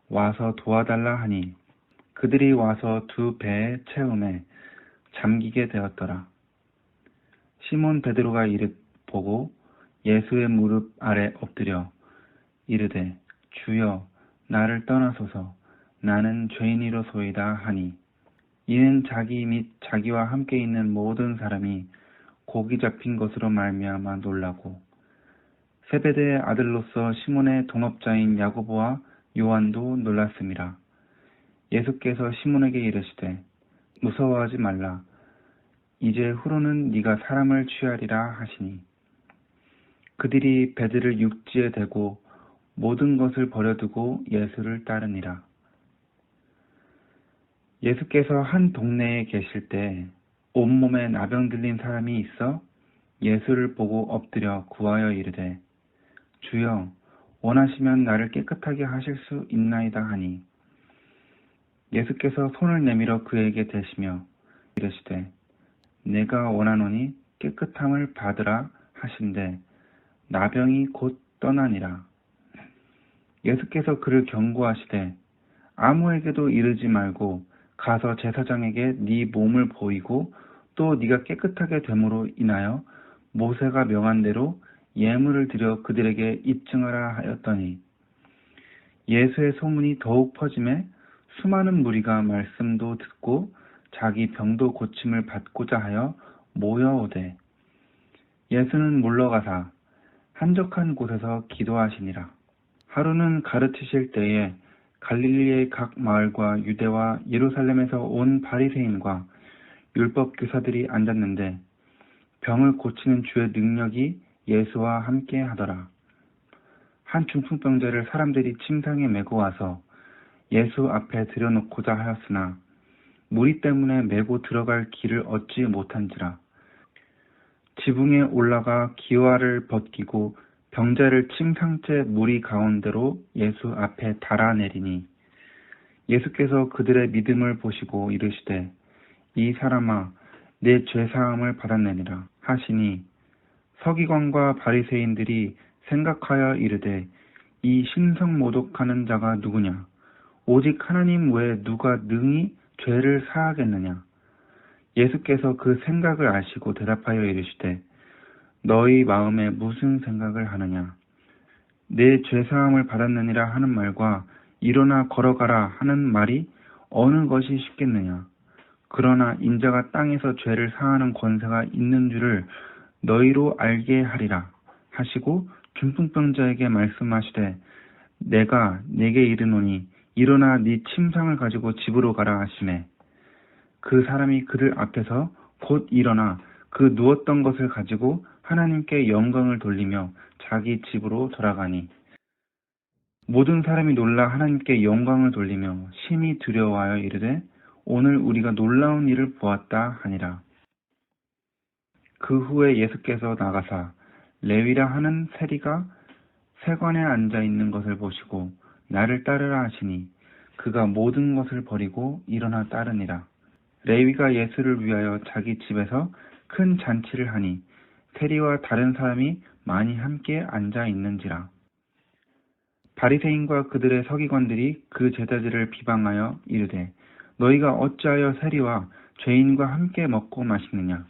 와서 도와달라 하니 그들이 와서 두 배에 채움에 잠기게 되었더라. 시몬 베드로가 이를 보고 예수의 무릎 아래 엎드려 이르되 주여 나를 떠나소서 나는 죄인이로소이다 하니 이는 자기 및 자기와 함께 있는 모든 사람이 고기 잡힌 것으로 말미암아 놀라고 세베대의 아들로서 시몬의 동업자인 야고보와 요한도 놀랐음이라. 예수께서 시몬에게 이르시되 무서워하지 말라. 이제 후로는 네가 사람을 취하리라 하시니 그들이 배들을 육지에 대고 모든 것을 버려두고 예수를 따르니라. 예수께서 한 동네에 계실 때 온몸에 나병 들린 사람이 있어 예수를 보고 엎드려 구하여 이르되 주여 원하시면 나를 깨끗하게 하실 수 있나이다 하니 예수께서 손을 내밀어 그에게 대시며 이르시되 내가 원하노니 깨끗함을 받으라 하신대 나병이 곧 떠나니라. 예수께서 그를 경고하시되 아무에게도 이르지 말고 가서 제사장에게 네 몸을 보이고 또 네가 깨끗하게 됨으로 인하여 모세가 명한 대로 예물을 드려 그들에게 입증하라 하였더니 예수의 소문이 더욱 퍼짐에 수많은 무리가 말씀도 듣고 자기 병도 고침을 받고자 하여 모여오되 예수는 물러가사 한적한 곳에서 기도하시니라. 하루는 가르치실 때에 갈릴리의 각 마을과 유대와 예루살렘에서 온 바리새인과 율법 교사들이 앉았는데 병을 고치는 주의 능력이 예수와 함께 하더라. 한 중풍병자를 사람들이 침상에 메고 와서 예수 앞에 들여놓고자 하였으나 무리 때문에 메고 들어갈 길을 얻지 못한지라. 지붕에 올라가 기와를 벗기고 병자를 침상째 무리 가운데로 예수 앞에 달아내리니 예수께서 그들의 믿음을 보시고 이르시되 이 사람아 내 죄사함을 받았느니라 하시니 서기관과 바리새인들이 생각하여 이르되 이 신성모독하는 자가 누구냐 오직 하나님 외에 누가 능히 죄를 사하겠느냐. 예수께서 그 생각을 아시고 대답하여 이르시되 너희 마음에 무슨 생각을 하느냐. 내 죄사함을 받았느니라 하는 말과 일어나 걸어가라 하는 말이 어느 것이 쉽겠느냐. 그러나 인자가 땅에서 죄를 사하는 권세가 있는 줄을 너희로 알게 하리라 하시고 중풍병자에게 말씀하시되 내가 네게 이르노니 일어나 네 침상을 가지고 집으로 가라 하시매 그 사람이 그들 앞에서 곧 일어나 그 누웠던 것을 가지고 하나님께 영광을 돌리며 자기 집으로 돌아가니 모든 사람이 놀라 하나님께 영광을 돌리며 심히 두려워하여 이르되 오늘 우리가 놀라운 일을 보았다 하니라. 그 후에 예수께서 나가사 레위라 하는 세리가 세관에 앉아 있는 것을 보시고 나를 따르라 하시니 그가 모든 것을 버리고 일어나 따르니라. 레위가 예수를 위하여 자기 집에서 큰 잔치를 하니 세리와 다른 사람이 많이 함께 앉아 있는지라. 바리새인과 그들의 서기관들이 그 제자들을 비방하여 이르되 너희가 어찌하여 세리와 죄인과 함께 먹고 마시느냐.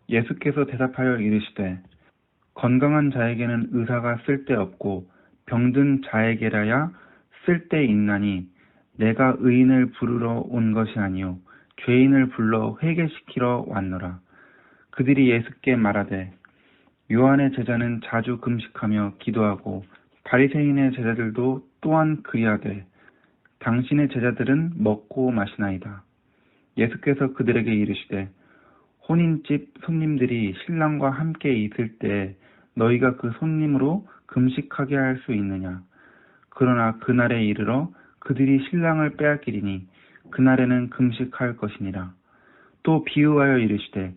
예수께서 대답하여 이르시되 건강한 자에게는 의사가 쓸데없고 병든 자에게라야 쓸데있나니 내가 의인을 부르러 온 것이 아니요 죄인을 불러 회개시키러 왔노라. 그들이 예수께 말하되 요한의 제자는 자주 금식하며 기도하고 바리새인의 제자들도 또한 그리하되 당신의 제자들은 먹고 마시나이다. 예수께서 그들에게 이르시되 혼인집 손님들이 신랑과 함께 있을 때 너희가 그 손님으로 금식하게 할 수 있느냐. 그러나 그날에 이르러 그들이 신랑을 빼앗기리니 그날에는 금식할 것이니라. 또 비유하여 이르시되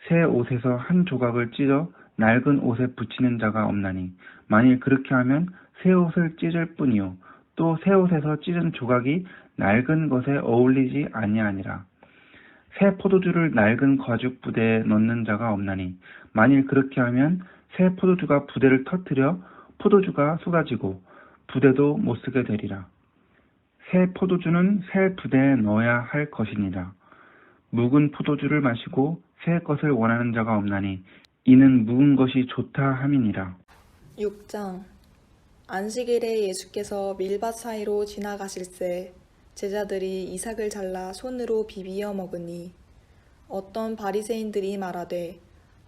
새 옷에서 한 조각을 찢어 낡은 옷에 붙이는 자가 없나니 만일 그렇게 하면 새 옷을 찢을 뿐이요 또 새 옷에서 찢은 조각이 낡은 것에 어울리지 아니하니라. 새 포도주를 낡은 가죽 부대에 넣는 자가 없나니 만일 그렇게 하면 새 포도주가 부대를 터뜨려 포도주가 쏟아지고 부대도 못 쓰게 되리라. 새 포도주는 새 부대에 넣어야 할 것이니라. 묵은 포도주를 마시고 새 것을 원하는 자가 없나니 이는 묵은 것이 좋다 함이니라. 6장 안식일에 예수께서 밀밭 사이로 지나가실새 제자들이 이삭을 잘라 손으로 비비어 먹으니 어떤 바리새인들이 말하되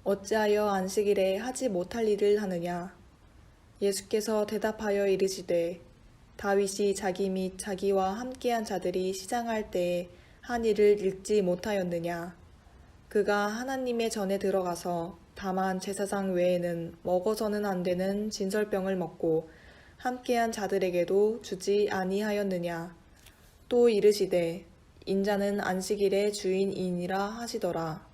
어찌하여 안식일에 하지 못할 일을 하느냐. 예수께서 대답하여 이르시되 다윗이 자기 및 자기와 함께한 자들이 시장할 때에 한 일을 읽지 못하였느냐? 그가 하나님의 전에 들어가서 다만 제사장 외에는 먹어서는 안 되는 진설병을 먹고 함께한 자들에게도 주지 아니하였느냐? 또 이르시되 인자는 안식일의 주인이니라 하시더라.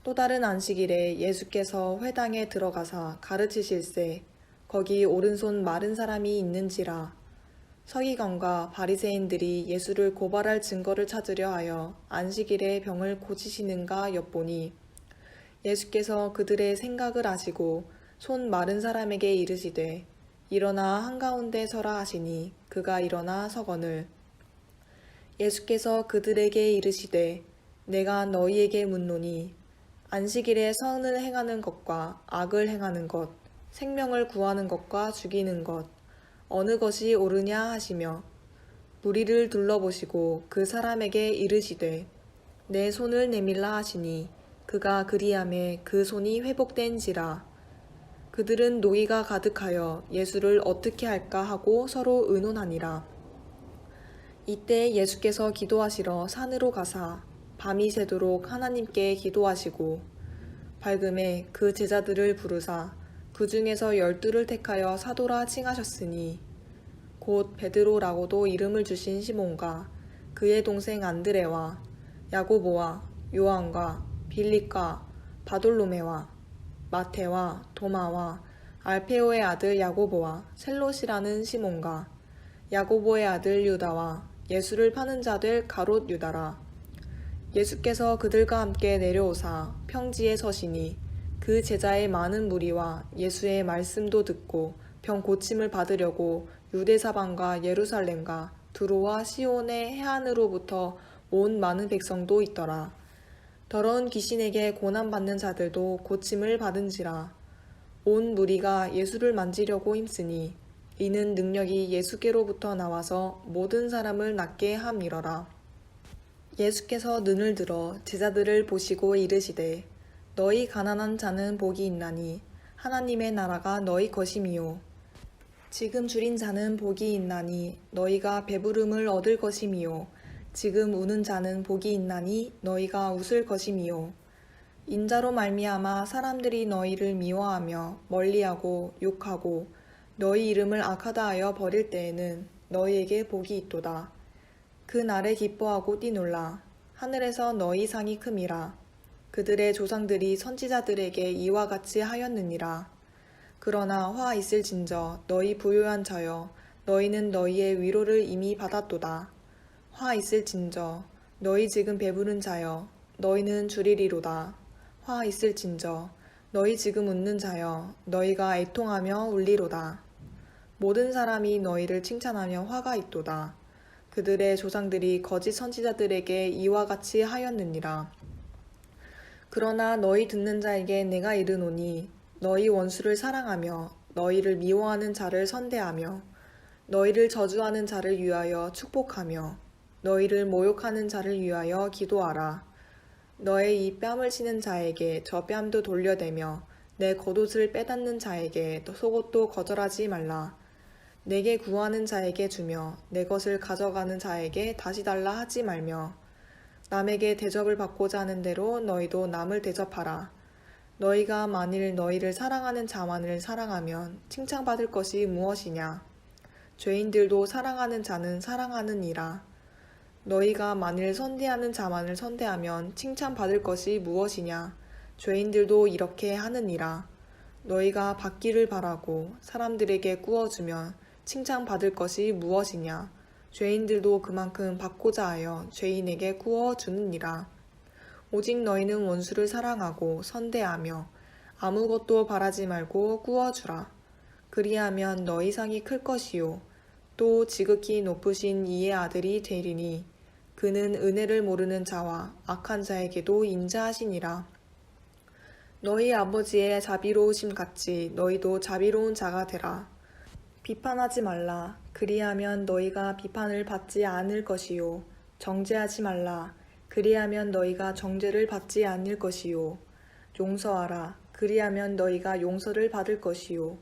또 다른 안식일에 예수께서 회당에 들어가사 가르치실세 거기 오른손 마른 사람이 있는지라. 서기관과 바리새인들이 예수를 고발할 증거를 찾으려 하여 안식일에 병을 고치시는가 엿보니 예수께서 그들의 생각을 아시고 손 마른 사람에게 이르시되 일어나 한가운데 서라 하시니 그가 일어나 서거늘. 예수께서 그들에게 이르시되 내가 너희에게 묻노니 안식일에 선을 행하는 것과 악을 행하는 것, 생명을 구하는 것과 죽이는 것, 어느 것이 옳으냐 하시며 무리를 둘러보시고 그 사람에게 이르시되 내 손을 내밀라 하시니 그가 그리하매 그 손이 회복된지라. 그들은 노이가 가득하여 예수를 어떻게 할까 하고 서로 의논하니라. 이때 예수께서 기도하시러 산으로 가사 밤이 새도록 하나님께 기도하시고 밝음에 그 제자들을 부르사 그 중에서 12를 택하여 사도라 칭하셨으니 곧 베드로라고도 이름을 주신 시몬과 그의 동생 안드레와 야고보와 요한과 빌립과 바돌로메와 마테와 도마와 알페오의 아들 야고보와 셀롯이라는 시몬과 야고보의 아들 유다와 예수를 파는 자 될 가롯 유다라. 예수께서 그들과 함께 내려오사 평지에 서시니 그 제자의 많은 무리와 예수의 말씀도 듣고 병 고침을 받으려고 유대 사방과 예루살렘과 두로와 시온의 해안으로부터 온 많은 백성도 있더라. 더러운 귀신에게 고난받는 자들도 고침을 받은지라. 온 무리가 예수를 만지려고 힘쓰니 이는 능력이 예수께로부터 나와서 모든 사람을 낫게 함이러라. 예수께서 눈을 들어 제자들을 보시고 이르시되 너희 가난한 자는 복이 있나니 하나님의 나라가 너희 것임이요. 지금 줄인 자는 복이 있나니 너희가 배부름을 얻을 것임이요. 지금 우는 자는 복이 있나니 너희가 웃을 것임이요. 인자로 말미암아 사람들이 너희를 미워하며 멀리하고 욕하고 너희 이름을 악하다 하여 버릴 때에는 너희에게 복이 있도다. 그 날에 기뻐하고 뛰놀라. 하늘에서 너희 상이 큼이라. 그들의 조상들이 선지자들에게 이와 같이 하였느니라. 그러나 화 있을진저 너희 부요한 자여 너희는 너희의 위로를 이미 받았도다. 화 있을진저 너희 지금 배부른 자여 너희는 주리리로다. 화 있을진저 너희 지금 웃는 자여 너희가 애통하며 울리로다. 모든 사람이 너희를 칭찬하며 화가 있도다. 그들의 조상들이 거짓 선지자들에게 이와 같이 하였느니라. 그러나 너희 듣는 자에게 내가 이르노니 너희 원수를 사랑하며 너희를 미워하는 자를 선대하며 너희를 저주하는 자를 위하여 축복하며 너희를 모욕하는 자를 위하여 기도하라. 너의 이 뺨을 치는 자에게 저 뺨도 돌려대며 내 겉옷을 빼앗는 자에게 속옷도 거절하지 말라. 내게 구하는 자에게 주며 내 것을 가져가는 자에게 다시 달라 하지 말며 남에게 대접을 받고자 하는 대로 너희도 남을 대접하라. 너희가 만일 너희를 사랑하는 자만을 사랑하면 칭찬받을 것이 무엇이냐? 죄인들도 사랑하는 자는 사랑하느니라. 너희가 만일 선대하는 자만을 선대하면 칭찬받을 것이 무엇이냐? 죄인들도 이렇게 하느니라. 너희가 받기를 바라고 사람들에게 꾸어주면 칭찬받을 것이 무엇이냐? 죄인들도 그만큼 받고자 하여 죄인에게 꾸어주느니라. 오직 너희는 원수를 사랑하고 선대하며 아무것도 바라지 말고 꾸어주라. 그리하면 너희 상이 클 것이요. 또 지극히 높으신 이의 아들이 되리니 그는 은혜를 모르는 자와 악한 자에게도 인자하시니라. 너희 아버지의 자비로우심 같이 너희도 자비로운 자가 되라. 비판하지 말라. 그리하면 너희가 비판을 받지 않을 것이요. 정죄하지 말라. 그리하면 너희가 정죄를 받지 않을 것이요. 용서하라. 그리하면 너희가 용서를 받을 것이요.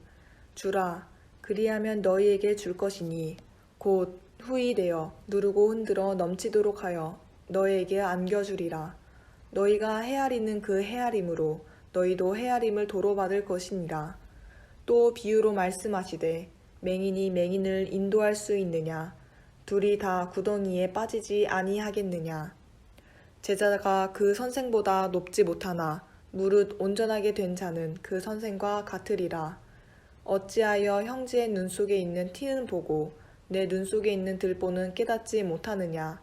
주라. 그리하면 너희에게 줄 것이니 곧 후히 되어 누르고 흔들어 넘치도록 하여 너에게 안겨주리라. 너희가 헤아리는 그 헤아림으로 너희도 헤아림을 도로받을 것이니라. 또 비유로 말씀하시되 맹인이 맹인을 인도할 수 있느냐? 둘이 다 구덩이에 빠지지 아니하겠느냐? 제자가 그 선생보다 높지 못하나 무릇 온전하게 된 자는 그 선생과 같으리라. 어찌하여 형제의 눈 속에 있는 티는 보고 내 눈 속에 있는 들보는 깨닫지 못하느냐?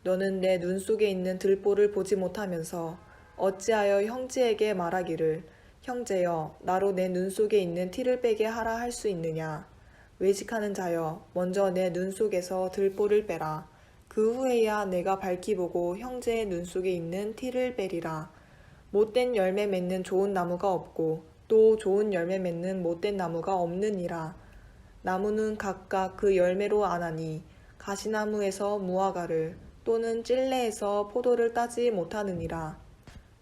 너는 내 눈 속에 있는 들보를 보지 못하면서 어찌하여 형제에게 말하기를 형제여 나로 내 눈 속에 있는 티를 빼게 하라 할 수 있느냐? 외식하는 자여 먼저 내 눈 속에서 들보를 빼라. 그 후에야 내가 밝히 보고 형제의 눈 속에 있는 티를 빼리라. 못된 열매 맺는 좋은 나무가 없고 또 좋은 열매 맺는 못된 나무가 없느니라. 나무는 각각 그 열매로 아나니 가시나무에서 무화과를 또는 찔레에서 포도를 따지 못하느니라.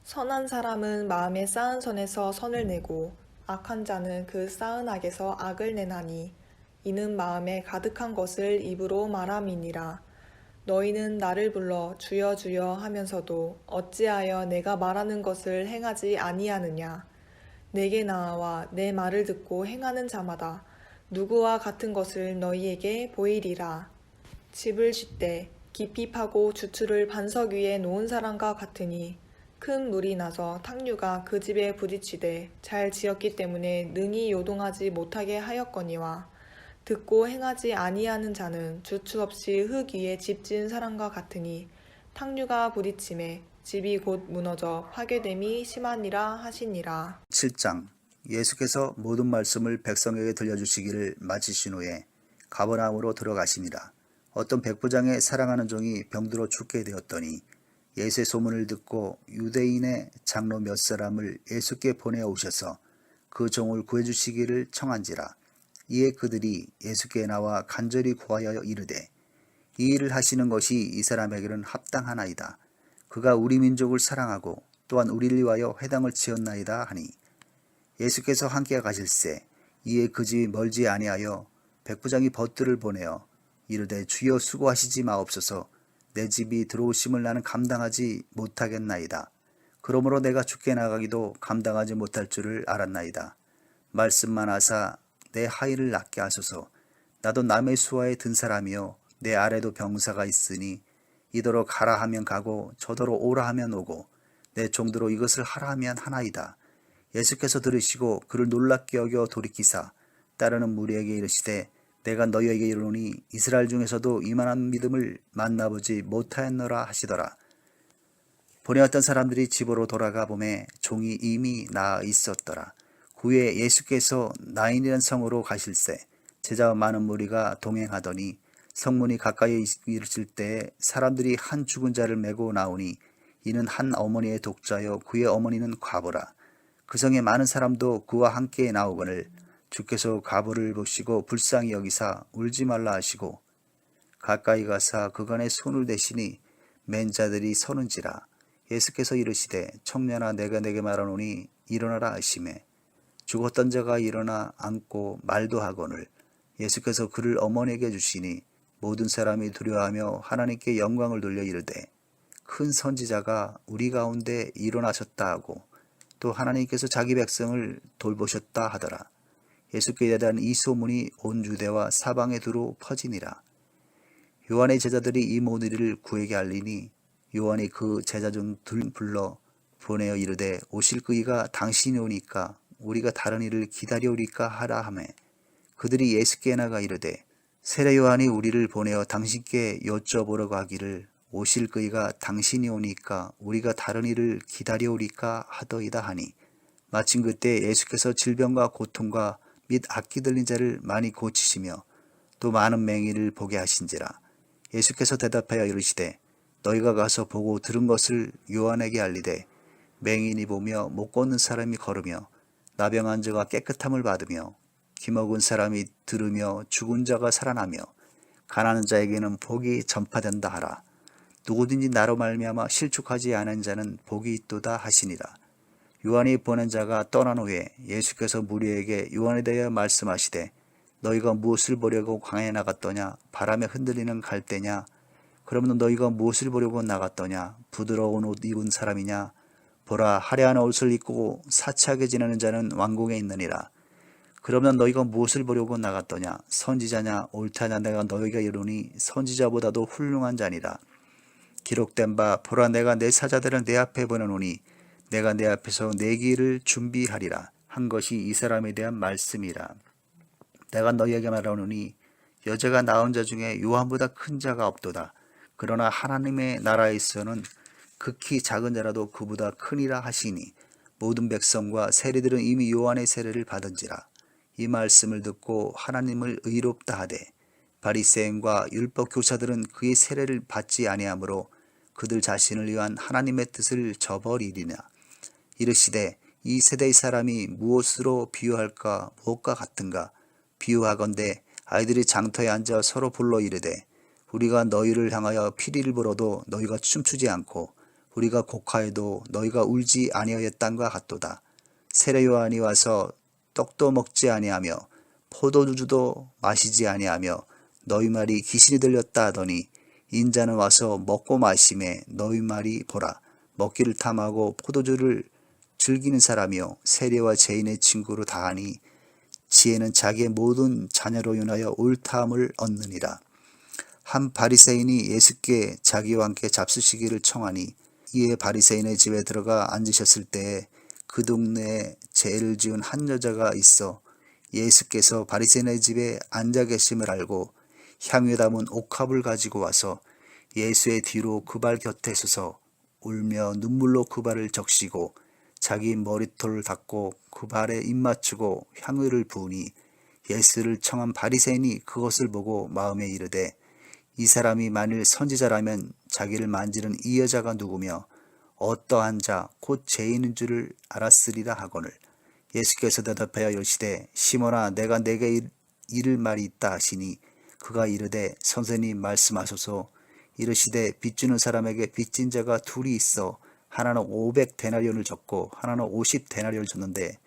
선한 사람은 마음에 쌓은 선에서 선을 내고 악한 자는 그 쌓은 악에서 악을 내나니 이는 마음에 가득한 것을 입으로 말함이니라. 너희는 나를 불러 주여 주여 하면서도 어찌하여 내가 말하는 것을 행하지 아니하느냐? 내게 나아와 내 말을 듣고 행하는 자마다 누구와 같은 것을 너희에게 보이리라. 집을 짓되 깊이 파고 주추를 반석 위에 놓은 사람과 같으니 큰 물이 나서 탕류가 그 집에 부딪히되 잘 지었기 때문에 능히 요동하지 못하게 하였거니와 듣고 행하지 아니하는 자는 주추 없이 흙 위에 집 지은 사람과 같으니 탕류가 부딪힘에 집이 곧 무너져 파괴됨이 심하니라 하시니라. 7장 예수께서 모든 말씀을 백성에게 들려주시기를 마치신 후에 가버나움으로 들어가시니라. 어떤 백부장의 사랑하는 종이 병들어 죽게 되었더니 예수의 소문을 듣고 유대인의 장로 몇 사람을 예수께 보내오셔서 그 종을 구해주시기를 청한지라. 이에 그들이 예수께 나와 간절히 구하여 이르되 이 일을 하시는 것이 이 사람에게는 합당하나이다. 그가 우리 민족을 사랑하고 또한 우리를 위하여 회당을 지었나이다 하니 예수께서 함께 가실새 이에 그 집이 멀지 아니하여 백부장이 벗들을 보내어 이르되 주여 수고하시지 마옵소서. 내 집이 들어오심을 나는 감당하지 못하겠나이다. 그러므로 내가 죽게 나가기도 감당하지 못할 줄을 알았나이다. 말씀만 하사 내 하의를 낫게 하소서. 나도 남의 수하에 든 사람이요 내 아래도 병사가 있으니 이더러 가라 하면 가고 저더러 오라 하면 오고 내 종대로 이것을 하라 하면 하나이다. 예수께서 들으시고 그를 놀랍게 여겨 돌이키사 따르는 무리에게 이르시되 내가 너희에게 이르노니 이스라엘 중에서도 이만한 믿음을 만나보지 못하였노라 하시더라. 보내었던 사람들이 집으로 돌아가 보매 종이 이미 나아 있었더라. 후에 예수께서 나인이라는 성으로 가실새 제자와 많은 무리가 동행하더니 성문이 가까이 이르실 때에 사람들이 한 죽은 자를 메고 나오니 이는 한 어머니의 독자여 그의 어머니는 과부라. 그 성에 많은 사람도 그와 함께 나오거늘 주께서 과부를 보시고 불쌍히 여기사 울지 말라 하시고 가까이 가사 그간에 손을 대시니 맨 자들이 서는지라. 예수께서 이르시되 청년아 내가 내게 말하노니 일어나라 하시매 죽었던 자가 일어나 앉고 말도 하거늘 예수께서 그를 어머니에게 주시니 모든 사람이 두려워하며 하나님께 영광을 돌려 이르되 큰 선지자가 우리 가운데 일어나셨다 하고 또 하나님께서 자기 백성을 돌보셨다 하더라. 예수께 대한 이 소문이 온 유대와 사방에 두루 퍼지니라. 요한의 제자들이 이 모든 일을 그에게 알리니 요한이 그 제자 중 둘 불러 보내어 이르되 오실 그이가 당신이 오니까 우리가 다른 일을 기다려오리까 하라 하매 그들이 예수께 나가 이르되 세례 요한이 우리를 보내어 당신께 여쭤보려고 하기를 오실 그이가 당신이 오니까 우리가 다른 일을 기다려오리까 하더이다 하니 마침 그때 예수께서 질병과 고통과 및 악기 들린 자를 많이 고치시며 또 많은 맹인을 보게 하신지라. 예수께서 대답하여 이르시되 너희가 가서 보고 들은 것을 요한에게 알리되 맹인이 보며 못 걷는 사람이 걸으며 나병한 자가 깨끗함을 받으며 기먹은 사람이 들으며 죽은 자가 살아나며 가난한 자에게는 복이 전파된다 하라. 누구든지 나로 말미암아 실족하지 않은 자는 복이 있도다 하시니라. 요한이 보낸 자가 떠난 후에 예수께서 무리에게 요한에 대하여 말씀하시되 너희가 무엇을 보려고 광야에 나갔더냐? 바람에 흔들리는 갈대냐? 그러면 너희가 무엇을 보려고 나갔더냐? 부드러운 옷 입은 사람이냐? 보라, 화려한 옷을 입고 사치하게 지내는 자는 왕궁에 있느니라. 그러면 너희가 무엇을 보려고 나갔더냐? 선지자냐? 옳다냐? 내가 너희가 이르니 선지자보다도 훌륭한 자니라. 기록된 바, 보라, 내가 내 사자들을 내 앞에 보내노니 내가 내 앞에서 내 길을 준비하리라 한 것이 이 사람에 대한 말씀이라. 내가 너희에게 말하노니 여자가 낳은 자 중에 요한보다 큰 자가 없도다. 그러나 하나님의 나라에 있어서는 극히 작은 자라도 그보다 크니라 하시니 모든 백성과 세리들은 이미 요한의 세례를 받은지라. 이 말씀을 듣고 하나님을 의롭다 하되 바리새인과 율법 교사들은 그의 세례를 받지 아니하므로 그들 자신을 위한 하나님의 뜻을 저버리리라. 이르시되 이 세대의 사람이 무엇으로 비유할까? 무엇과 같은가? 비유하건대 아이들이 장터에 앉아 서로 불러 이르되 우리가 너희를 향하여 피리를 불어도 너희가 춤추지 않고 우리가 곡하여도 너희가 울지 아니하였단과 같도다. 세례 요한이 와서 떡도 먹지 아니하며 포도주도 마시지 아니하며 너희 말이 귀신이 들렸다 하더니 인자는 와서 먹고 마심에 너희 말이 보라 먹기를 탐하고 포도주를 즐기는 사람이요 세례와 죄인의 친구로 다하니 지혜는 자기의 모든 자녀로 인하여 옳다함을 얻느니라. 한 바리새인이 예수께 자기와 함께 잡수시기를 청하니 이에 바리새인의 집에 들어가 앉으셨을 때에 그 동네에 죄를 지은 한 여자가 있어 예수께서 바리새인의 집에 앉아 계심을 알고 향유 담은 옥합을 가지고 와서 예수의 뒤로 그 발 곁에 서서 울며 눈물로 그 발을 적시고 자기 머리털을 닦고 그 발에 입 맞추고 향유를 부으니 예수를 청한 바리새인이 그것을 보고 마음에 이르되 이 사람이 만일 선지자라면 자기를 만지는 이 여자가 누구며 어떠한 자 곧 죄인인 줄을 알았으리라 하거늘 예수께서 대답하여 이르시되 시몬아 내가 내게 이를 말이 있다 하시니 그가 이르되 선생님 말씀하소서. 이르시되 빚주는 사람에게 빚진 자가 둘이 있어 하나는 500데나리온을 줬고 하나는 50데나리온을 줬는데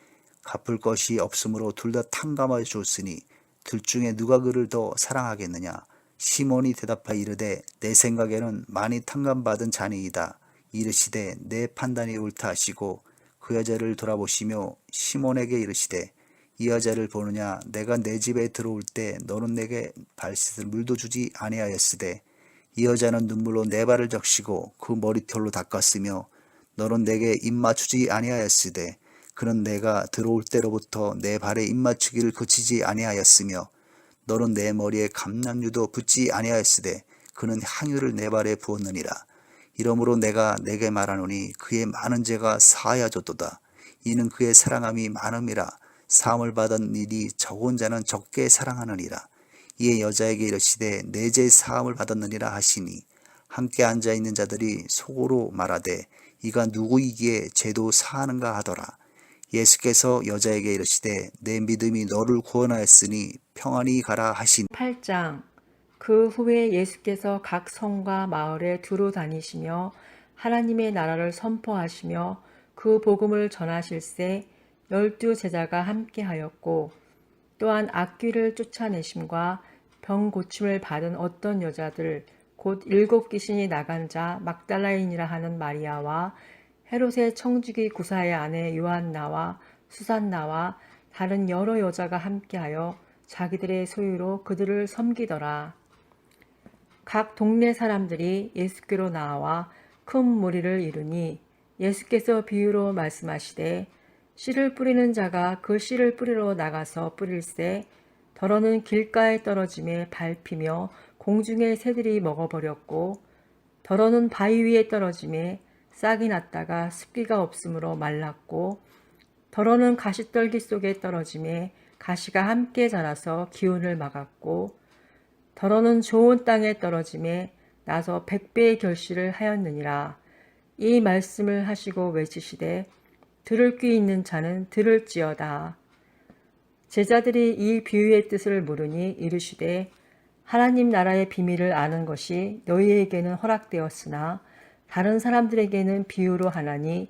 갚을 것이 없으므로 둘 다 탕감하여 주었으니 둘 중에 누가 그를 더 사랑하겠느냐. 시몬이 대답하여 이르되 내 생각에는 많이 탕감받은 자니이다. 이르시되 내 판단이 옳다 하시고 그 여자를 돌아보시며 시몬에게 이르시되 이 여자를 보느냐. 내가 내 집에 들어올 때 너는 내게 발 씻을 물도 주지 아니하였으되 이 여자는 눈물로 내 발을 적시고 그 머리털로 닦았으며 너는 내게 입 맞추지 아니하였으되 그는 내가 들어올 때로부터 내 발에 입 맞추기를 그치지 아니하였으며 너는 내 머리에 감람유도 붓지 아니하였으되 그는 향유를 내 발에 부었느니라. 이러므로 내가 내게 말하노니 그의 많은 죄가 사하여졌도다. 이는 그의 사랑함이 많음이라. 사함을 받은 일이 적은 자는 적게 사랑하느니라. 이에 여자에게 이르시되 내 죄 사함을 받았느니라 하시니 함께 앉아있는 자들이 속으로 말하되 이가 누구이기에 죄도 사하는가 하더라. 예수께서 여자에게 이르시되 내 믿음이 너를 구원하였으니 평안히 가라 하시니 8장. 그 후에 예수께서 각 성과 마을에 두루 다니시며 하나님의 나라를 선포하시며 그 복음을 전하실세 12 제자가 함께하였고 또한 악귀를 쫓아내심과 병 고침을 받은 어떤 여자들 곧 7 귀신이 나간 자 막달라인이라 하는 마리아와 헤롯의 청지기 구사의 아내 요한나와 수산나와 다른 여러 여자가 함께하여 자기들의 소유로 그들을 섬기더라. 각 동네 사람들이 예수께로 나와 큰 무리를 이루니 예수께서 비유로 말씀하시되 씨를 뿌리는 자가 그 씨를 뿌리러 나가서 뿌릴새 더러는 길가에 떨어짐에 밟히며 공중의 새들이 먹어버렸고 더러는 바위 위에 떨어짐에 싹이 났다가 습기가 없으므로 말랐고 더러는 가시떨기 속에 떨어짐에 가시가 함께 자라서 기운을 막았고 더러는 좋은 땅에 떨어짐에 나서 100배의 결실을 하였느니라. 이 말씀을 하시고 외치시되 들을 귀 있는 자는 들을지어다. 제자들이 이 비유의 뜻을 물으니 이르시되 하나님 나라의 비밀을 아는 것이 너희에게는 허락되었으나 다른 사람들에게는 비유로 하나니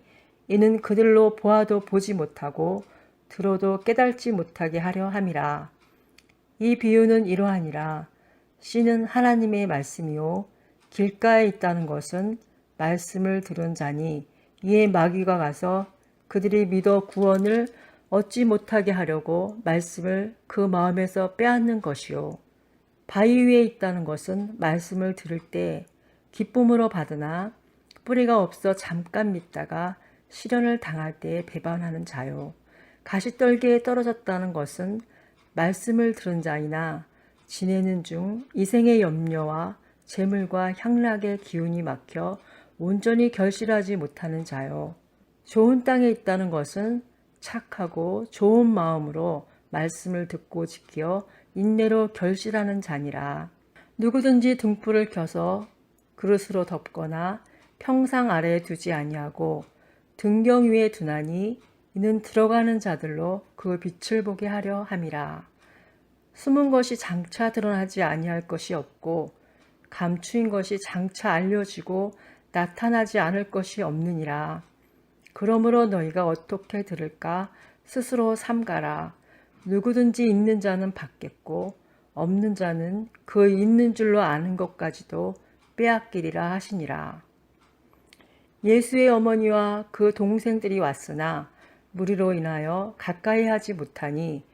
이는 그들로 보아도 보지 못하고 들어도 깨달지 못하게 하려 함이라. 이 비유는 이러하니라. 씨는 하나님의 말씀이요 길가에 있다는 것은 말씀을 들은 자니 이에 마귀가 가서 그들이 믿어 구원을 얻지 못하게 하려고 말씀을 그 마음에서 빼앗는 것이요. 바위 위에 있다는 것은 말씀을 들을 때 기쁨으로 받으나 뿌리가 없어 잠깐 믿다가 시련을 당할 때에 배반하는 자요. 가시떨기에 떨어졌다는 것은 말씀을 들은 자이나 지내는 중 이생의 염려와 재물과 향락의 기운이 막혀 온전히 결실하지 못하는 자요. 좋은 땅에 있다는 것은 착하고 좋은 마음으로 말씀을 듣고 지켜 인내로 결실하는 자니라. 누구든지 등불을 켜서 그릇으로 덮거나 평상 아래에 두지 아니하고 등경 위에 두나니 이는 들어가는 자들로 그 빛을 보게 하려 함이라. 숨은 것이 장차 드러나지 아니할 것이 없고 감추인 것이 장차 알려지고 나타나지 않을 것이 없느니라. 그러므로 너희가 어떻게 들을까 스스로 삼가라. 누구든지 있는 자는 받겠고 없는 자는 그 있는 줄로 아는 것까지도 빼앗기리라 하시니라. 예수의 어머니와 그 동생들이 왔으나 무리로 인하여 가까이 하지 못하니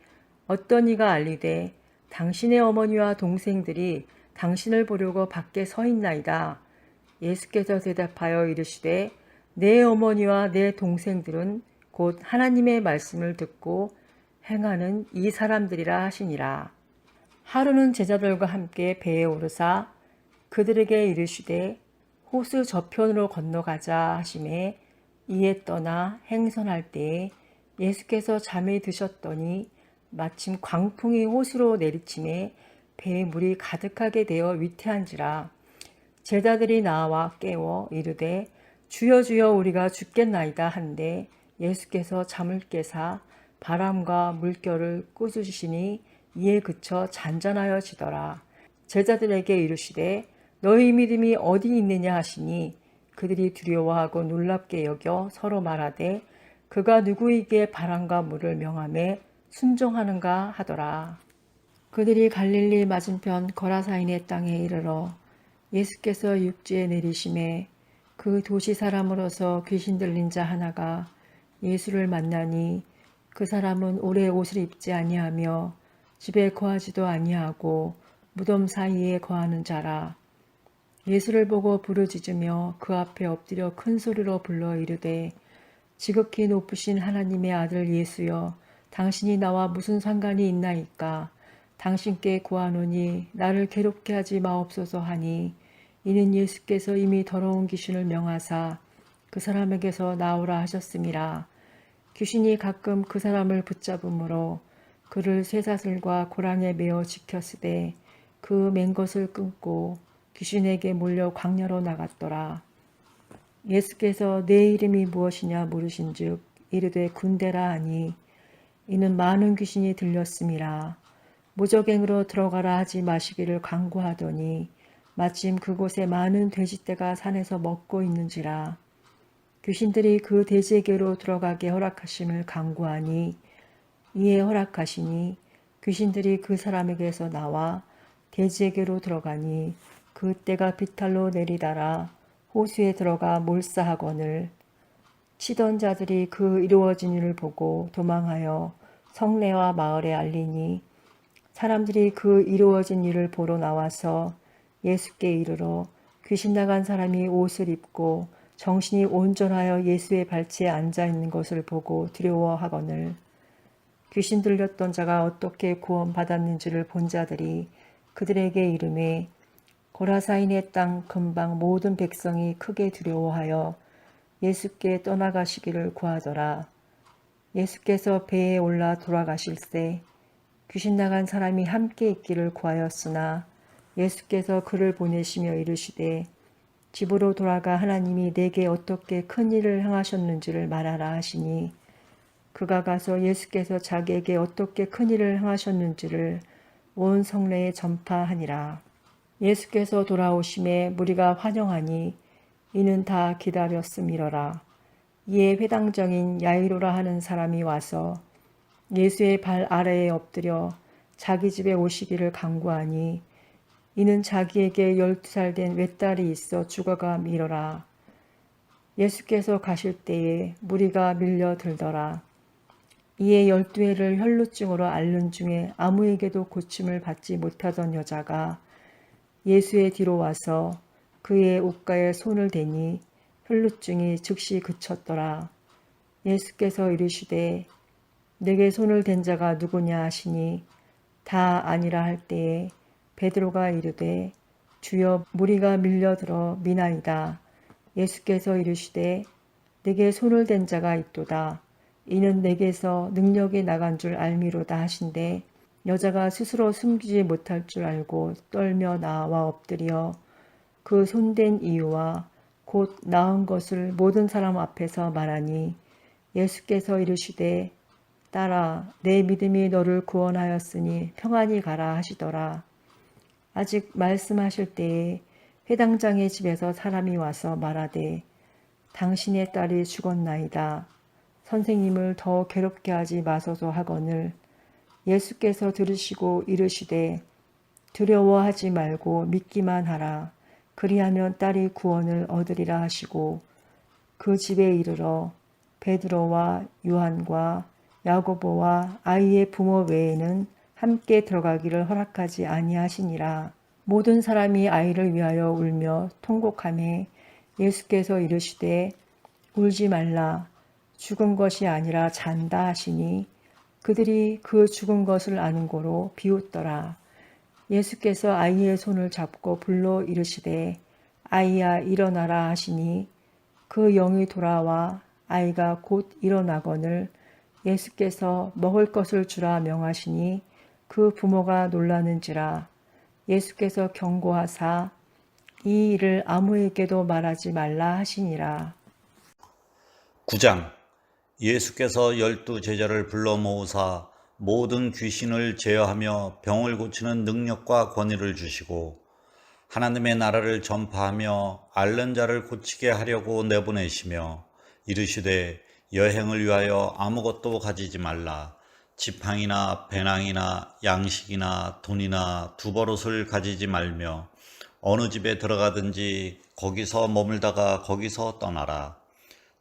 어떤 이가 알리되 당신의 어머니와 동생들이 당신을 보려고 밖에 서 있나이다. 예수께서 대답하여 이르시되 내 어머니와 내 동생들은 곧 하나님의 말씀을 듣고 행하는 이 사람들이라 하시니라. 하루는 제자들과 함께 배에 오르사 그들에게 이르시되 호수 저편으로 건너가자 하시매 이에 떠나 행선할 때에 예수께서 잠에 드셨더니 마침 광풍이 호수로 내리침에 배에 물이 가득하게 되어 위태한지라. 제자들이 나와 깨워 이르되 주여 주여 우리가 죽겠나이다 한데 예수께서 잠을 깨사 바람과 물결을 꾸짖으시니 이에 그쳐 잔잔하여지더라. 제자들에게 이르시되 너희 믿음이 어디 있느냐 하시니 그들이 두려워하고 놀랍게 여겨 서로 말하되 그가 누구에게 바람과 물을 명하매 순종하는가 하더라. 그들이 갈릴리 맞은편 거라사인의 땅에 이르러 예수께서 육지에 내리심에 그 도시 사람으로서 귀신 들린 자 하나가 예수를 만나니 그 사람은 오래 옷을 입지 아니하며 집에 거하지도 아니하고 무덤 사이에 거하는 자라. 예수를 보고 부르짖으며 그 앞에 엎드려 큰 소리로 불러 이르되 지극히 높으신 하나님의 아들 예수여 당신이 나와 무슨 상관이 있나이까. 당신께 구하노니 나를 괴롭게 하지 마옵소서 하니 이는 예수께서 이미 더러운 귀신을 명하사 그 사람에게서 나오라 하셨음이라. 귀신이 가끔 그 사람을 붙잡음으로 그를 쇠사슬과 고랑에 매어 지켰으되 그 맨 것을 끊고 귀신에게 몰려 광야로 나갔더라. 예수께서 내 이름이 무엇이냐 물으신즉 이르되 군대라 하니 이는 많은 귀신이 들렸음이라. 무적행으로 들어가라 하지 마시기를 강구하더니 마침 그곳에 많은 돼지떼가 산에서 먹고 있는지라. 귀신들이 그 돼지에게로 들어가게 허락하심을 강구하니 이에 허락하시니 귀신들이 그 사람에게서 나와 돼지에게로 들어가니 그 떼가 비탈로 내리달아 호수에 들어가 몰사하거늘 치던 자들이 그 이루어진 일을 보고 도망하여 성내와 마을에 알리니 사람들이 그 이루어진 일을 보러 나와서 예수께 이르러 귀신 나간 사람이 옷을 입고 정신이 온전하여 예수의 발치에 앉아 있는 것을 보고 두려워하거늘 귀신 들렸던 자가 어떻게 구원받았는지를 본 자들이 그들에게 이르매 고라사인의 땅 근방 모든 백성이 크게 두려워하여 예수께 떠나가시기를 구하더라. 예수께서 배에 올라 돌아가실새 귀신 나간 사람이 함께 있기를 구하였으나 예수께서 그를 보내시며 이르시되 집으로 돌아가 하나님이 내게 어떻게 큰 일을 행하셨는지를 말하라 하시니 그가 가서 예수께서 자기에게 어떻게 큰 일을 행하셨는지를 온 성내에 전파하니라. 예수께서 돌아오심에 무리가 환영하니 이는 다 기다렸음이러라. 이에 회당장인 야이로라 하는 사람이 와서 예수의 발 아래에 엎드려 자기 집에 오시기를 간구하니 이는 자기에게 12살 된 외딸이 있어 죽어가 미러라. 예수께서 가실 때에 무리가 밀려들더라. 이에 12해를 혈루증으로 앓는 중에 아무에게도 고침을 받지 못하던 여자가 예수의 뒤로 와서 그의 옷가에 손을 대니 혈루증이 즉시 그쳤더라. 예수께서 이르시되 내게 손을 댄 자가 누구냐 하시니 다 아니라 할 때에 베드로가 이르되 주여 무리가 밀려들어 미나이다. 예수께서 이르시되 내게 손을 댄 자가 있도다. 이는 내게서 능력이 나간 줄 알미로다 하신대 여자가 스스로 숨기지 못할 줄 알고 떨며 나와 엎드려 그 손댄 이유와 곧 나은 것을 모든 사람 앞에서 말하니 예수께서 이르시되 딸아 내 믿음이 너를 구원하였으니 평안히 가라 하시더라. 아직 말씀하실 때에 회당장의 집에서 사람이 와서 말하되 당신의 딸이 죽었나이다. 선생님을 더 괴롭게 하지 마소서 하거늘 예수께서 들으시고 이르시되 두려워하지 말고 믿기만 하라. 그리하면 딸이 구원을 얻으리라 하시고 그 집에 이르러 베드로와 요한과 야고보와 아이의 부모 외에는 함께 들어가기를 허락하지 아니하시니라. 모든 사람이 아이를 위하여 울며 통곡하매 예수께서 이르시되 울지 말라. 죽은 것이 아니라 잔다 하시니 그들이 그 죽은 것을 아는 고로 비웃더라. 예수께서 아이의 손을 잡고 불러 이르시되 아이야 일어나라 하시니 그 영이 돌아와 아이가 곧 일어나거늘 예수께서 먹을 것을 주라 명하시니 그 부모가 놀라는지라. 예수께서 경고하사 이 일을 아무에게도 말하지 말라 하시니라. 9장 예수께서 12제자를 불러 모으사 모든 귀신을 제어하며 병을 고치는 능력과 권위를 주시고 하나님의 나라를 전파하며 앓는 자를 고치게 하려고 내보내시며 이르시되 여행을 위하여 아무것도 가지지 말라. 지팡이나 배낭이나 양식이나 돈이나 두버릇을 가지지 말며 어느 집에 들어가든지 거기서 머물다가 거기서 떠나라.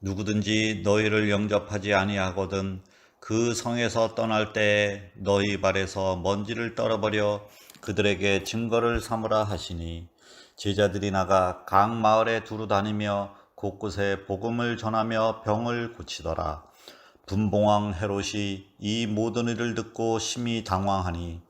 누구든지 너희를 영접하지 아니하거든 그 성에서 떠날 때에 너희 발에서 먼지를 떨어버려 그들에게 증거를 삼으라 하시니 제자들이 나가 각 마을에 두루 다니며 곳곳에 복음을 전하며 병을 고치더라. 분봉왕 헤롯이 이 모든 일을 듣고 심히 당황하니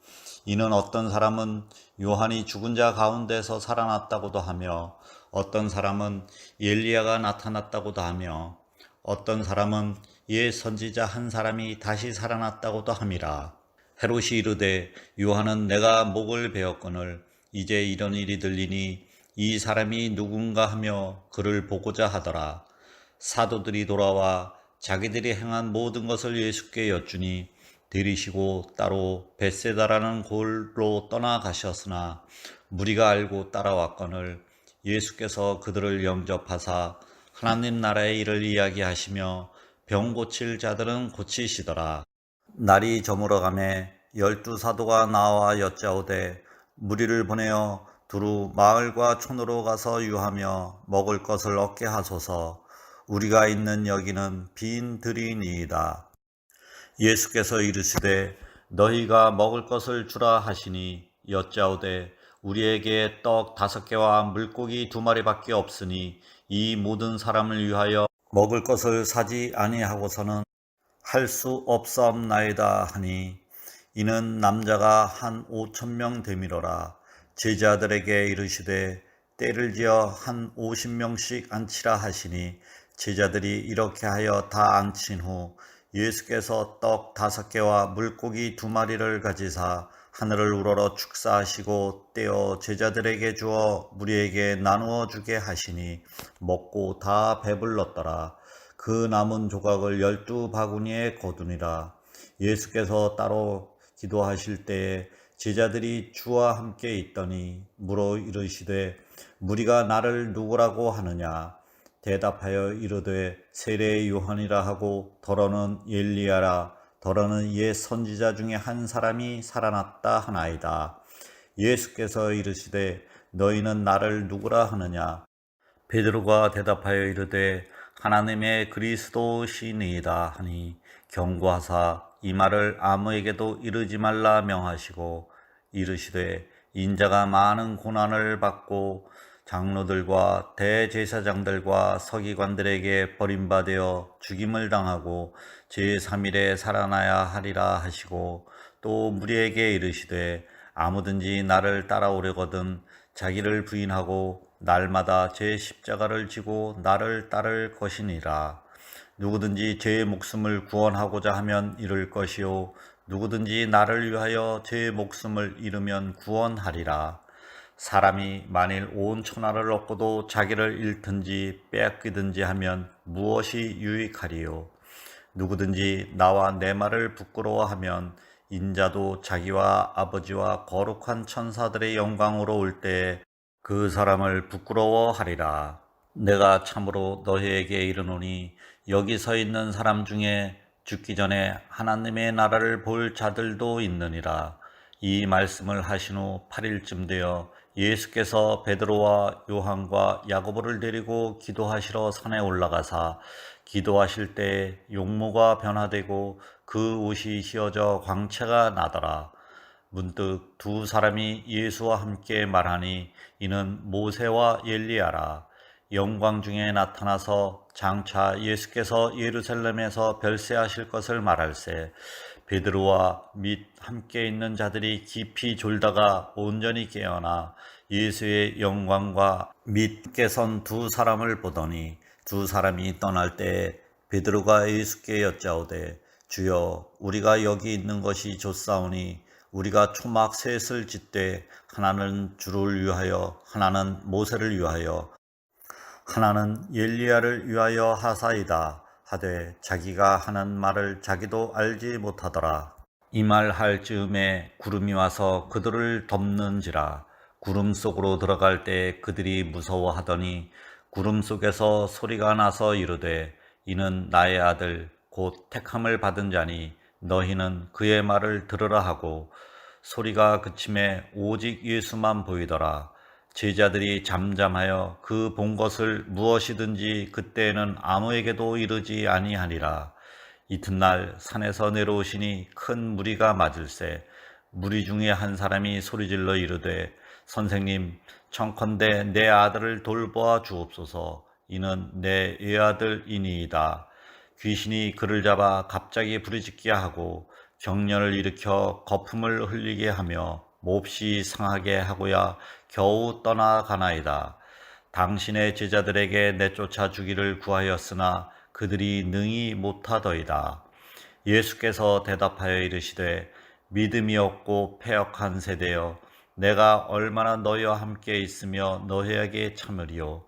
이는 어떤 사람은 요한이 죽은 자 가운데서 살아났다고도 하며 어떤 사람은 엘리야가 나타났다고도 하며 어떤 사람은 옛 선지자 한 사람이 다시 살아났다고도 함이라. 헤롯이 이르되 요한은 내가 목을 베었거늘 이제 이런 일이 들리니 이 사람이 누군가 하며 그를 보고자 하더라. 사도들이 돌아와 자기들이 행한 모든 것을 예수께 여쭈니 들이시고 따로 벳세다라는 곳으로 떠나가셨으나 무리가 알고 따라왔거늘 예수께서 그들을 영접하사 하나님 나라의 일을 이야기하시며 병 고칠 자들은 고치시더라. 날이 저물어가매 12사도가 나와 여짜오되 무리를 보내어 두루 마을과 촌으로 가서 유하며 먹을 것을 얻게 하소서. 우리가 있는 여기는 빈 들이니이다. 예수께서 이르시되 너희가 먹을 것을 주라 하시니 여짜오되 우리에게 떡 5개와 물고기 2마리밖에 없으니 이 모든 사람을 위하여 먹을 것을 사지 아니하고서는 할 수 없사옵나이다 하니 이는 남자가 한 5,000명 되미러라. 제자들에게 이르시되 때를 지어 한 50명씩 앉히라 하시니 제자들이 이렇게 하여 다 앉힌 후 예수께서 떡 5개와 물고기 2마리를 가지사 하늘을 우러러 축사하시고 떼어 제자들에게 주어 무리에게 나누어 주게 하시니 먹고 다 배불렀더라. 그 남은 조각을 12바구니에 거두니라. 예수께서 따로 기도하실 때에 제자들이 주와 함께 있더니 물어 이르시되 무리가 나를 누구라고 하느냐. 대답하여 이르되 세례 요한이라 하고 더러는 엘리야라 더러는 옛 선지자 중에 한 사람이 살아났다 하나이다. 예수께서 이르시되 너희는 나를 누구라 하느냐? 베드로가 대답하여 이르되 하나님의 그리스도시니이다 하니 경고하사 이 말을 아무에게도 이르지 말라 명하시고 이르시되 인자가 많은 고난을 받고 장로들과 대제사장들과 서기관들에게 버림받아 죽임을 당하고 제3일에 살아나야 하리라 하시고 또 무리에게 이르시되 아무든지 나를 따라오려거든 자기를 부인하고 날마다 제 십자가를 지고 나를 따를 것이니라. 누구든지 제 목숨을 구원하고자 하면 잃을 것이요 누구든지 나를 위하여 제 목숨을 잃으면 구원하리라. 사람이 만일 온 천하를 얻고도 자기를 잃든지 빼앗기든지 하면 무엇이 유익하리요? 누구든지 나와 내 말을 부끄러워하면 인자도 자기와 아버지와 거룩한 천사들의 영광으로 올 때에 그 사람을 부끄러워하리라. 내가 참으로 너희에게 이르노니 여기 서 있는 사람 중에 죽기 전에 하나님의 나라를 볼 자들도 있느니라. 이 말씀을 하신 후 8일쯤 되어 예수께서 베드로와 요한과 야고보를 데리고 기도하시러 산에 올라가사 기도하실 때 용모가 변화되고 그 옷이 휘어져 광채가 나더라. 문득 두 사람이 예수와 함께 말하니 이는 모세와 엘리야라. 영광 중에 나타나서 장차 예수께서 예루살렘에서 별세하실 것을 말할세 베드로와 및 함께 있는 자들이 깊이 졸다가 온전히 깨어나 예수의 영광과 및 함께 선 두 사람을 보더니 두 사람이 떠날 때에 베드로가 예수께 여짜오되 주여 우리가 여기 있는 것이 좋사오니 우리가 초막 셋을 짓되 하나는 주를 위하여 하나는 모세를 위하여 하나는 엘리야를 위하여 하사이다 하되 자기가 하는 말을 자기도 알지 못하더라. 이 말 할 즈음에 구름이 와서 그들을 덮는지라. 구름 속으로 들어갈 때 그들이 무서워하더니 구름 속에서 소리가 나서 이르되 이는 나의 아들 곧 택함을 받은 자니 너희는 그의 말을 들으라 하고 소리가 그침에 오직 예수만 보이더라. 제자들이 잠잠하여 그 본 것을 무엇이든지 그때에는 아무에게도 이르지 아니하니라. 이튿날 산에서 내려오시니 큰 무리가 맞을세 무리 중에 한 사람이 소리질러 이르되 선생님 청컨대 내 아들을 돌보아 주옵소서. 이는 내 외아들이니이다. 귀신이 그를 잡아 갑자기 부르짖게 하고 경련을 일으켜 거품을 흘리게 하며 몹시 상하게 하고야 겨우 떠나가나이다. 당신의 제자들에게 내쫓아 주기를 구하였으나 그들이 능히 못하더이다. 예수께서 대답하여 이르시되 믿음이 없고 패역한 세대여 내가 얼마나 너희와 함께 있으며 너희에게 참으리요.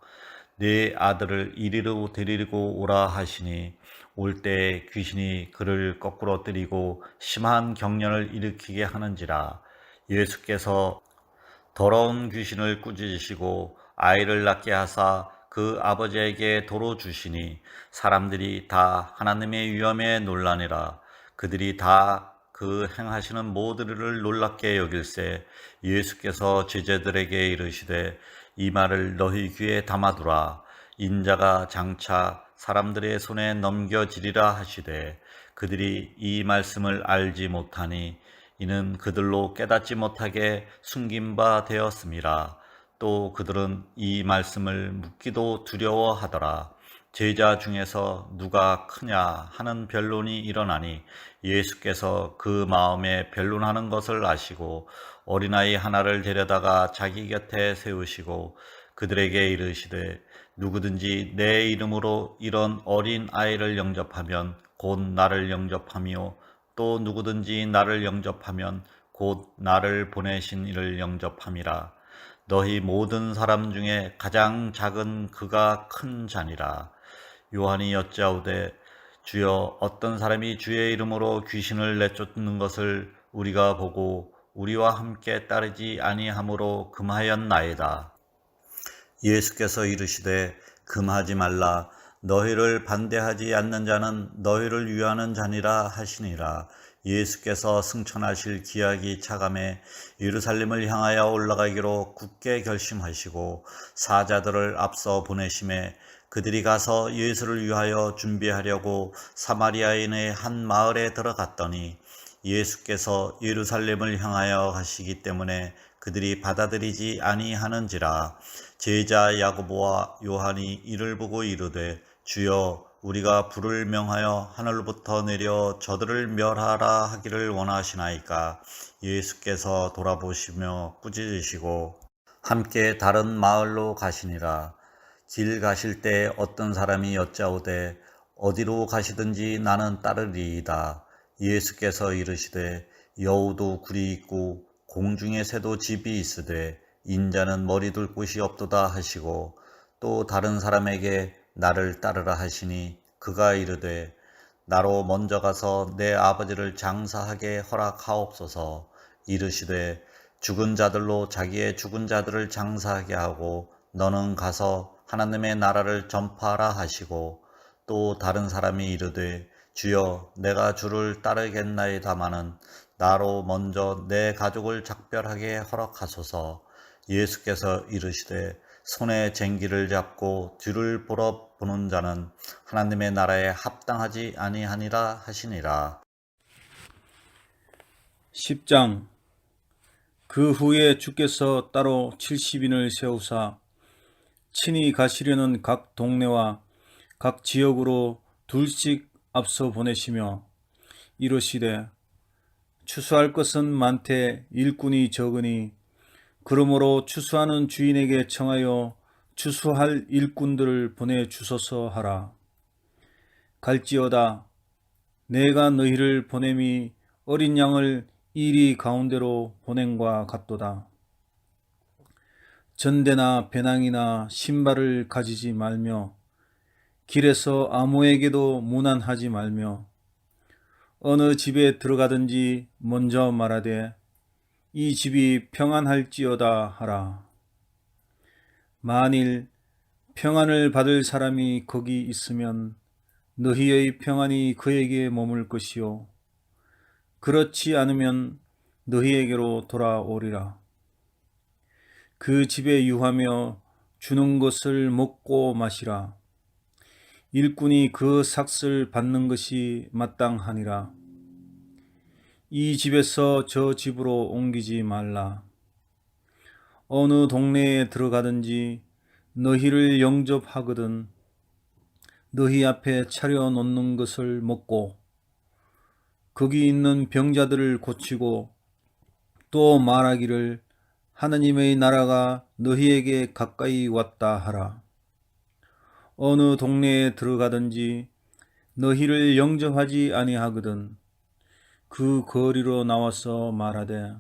네 아들을 이리로 데리고 오라 하시니 올 때에 귀신이 그를 거꾸로 때리고 심한 경련을 일으키게 하는지라. 예수께서 더러운 귀신을 꾸짖으시고 아이를 낳게 하사 그 아버지에게 도로 주시니 사람들이 다 하나님의 위엄에 놀라니라. 그들이 다 그 행하시는 모든 일을 놀랍게 여길세 예수께서 제자들에게 이르시되 이 말을 너희 귀에 담아두라. 인자가 장차 사람들의 손에 넘겨지리라 하시되 그들이 이 말씀을 알지 못하니 이는 그들로 깨닫지 못하게 숨긴 바 되었음이라. 또 그들은 이 말씀을 묻기도 두려워하더라. 제자 중에서 누가 크냐 하는 변론이 일어나니 예수께서 그 마음에 변론하는 것을 아시고 어린아이 하나를 데려다가 자기 곁에 세우시고 그들에게 이르시되 누구든지 내 이름으로 이런 어린 아이를 영접하면 곧 나를 영접하며 또 누구든지 나를 영접하면 곧 나를 보내신 이를 영접함이라. 너희 모든 사람 중에 가장 작은 그가 큰 자니라. 요한이 여짜오되 주여 어떤 사람이 주의 이름으로 귀신을 내쫓는 것을 우리가 보고 우리와 함께 따르지 아니하므로 금하였나이다. 예수께서 이르시되 금하지 말라. 너희를 반대하지 않는 자는 너희를 위하는 자니라 하시니라. 예수께서 승천하실 기약이 차감해 예루살렘을 향하여 올라가기로 굳게 결심하시고 사자들을 앞서 보내심에 그들이 가서 예수를 위하여 준비하려고 사마리아인의 한 마을에 들어갔더니 예수께서 예루살렘을 향하여 가시기 때문에 그들이 받아들이지 아니하는지라. 제자 야고보와 요한이 이를 보고 이르되 주여 우리가 불을 명하여 하늘부터 내려 저들을 멸하라 하기를 원하시나이까. 예수께서 돌아보시며 꾸짖으시고 함께 다른 마을로 가시니라. 길 가실 때 어떤 사람이 여짜오되 어디로 가시든지 나는 따르리이다. 예수께서 이르시되 여우도 굴이 있고 공중의 새도 집이 있으되 인자는 머리 둘 곳이 없도다 하시고 또 다른 사람에게 나를 따르라 하시니 그가 이르되 나로 먼저 가서 내 아버지를 장사하게 허락하옵소서. 이르시되 죽은 자들로 자기의 죽은 자들을 장사하게 하고 너는 가서 하나님의 나라를 전파하라 하시고 또 다른 사람이 이르되 주여 내가 주를 따르겠나이다마는 나로 먼저 내 가족을 작별하게 허락하소서. 예수께서 이르시되 손에 쟁기를 잡고 뒤를 보러 보는 자는 하나님의 나라에 합당하지 아니하니라 하시니라. 10장. 그 후에 주께서 따로 70인을 세우사 친히 가시려는 각 동네와 각 지역으로 둘씩 앞서 보내시며 이르시되 추수할 것은 많되 일꾼이 적으니 그러므로 추수하는 주인에게 청하여 추수할 일꾼들을 보내주소서 하라. 갈지어다 내가 너희를 보냄이 어린 양을 이리 가운데로 보냄과 같도다. 전대나 배낭이나 신발을 가지지 말며 길에서 아무에게도 문안하지 말며 어느 집에 들어가든지 먼저 말하되 이 집이 평안할지어다 하라. 만일 평안을 받을 사람이 거기 있으면 너희의 평안이 그에게 머물 것이요 그렇지 않으면 너희에게로 돌아오리라. 그 집에 유하며 주는 것을 먹고 마시라. 일꾼이 그 삭을 받는 것이 마땅하니라. 이 집에서 저 집으로 옮기지 말라. 어느 동네에 들어가든지 너희를 영접하거든 너희 앞에 차려 놓는 것을 먹고 거기 있는 병자들을 고치고 또 말하기를 하나님의 나라가 너희에게 가까이 왔다 하라. 어느 동네에 들어가든지 너희를 영접하지 아니하거든 그 거리로 나와서 말하되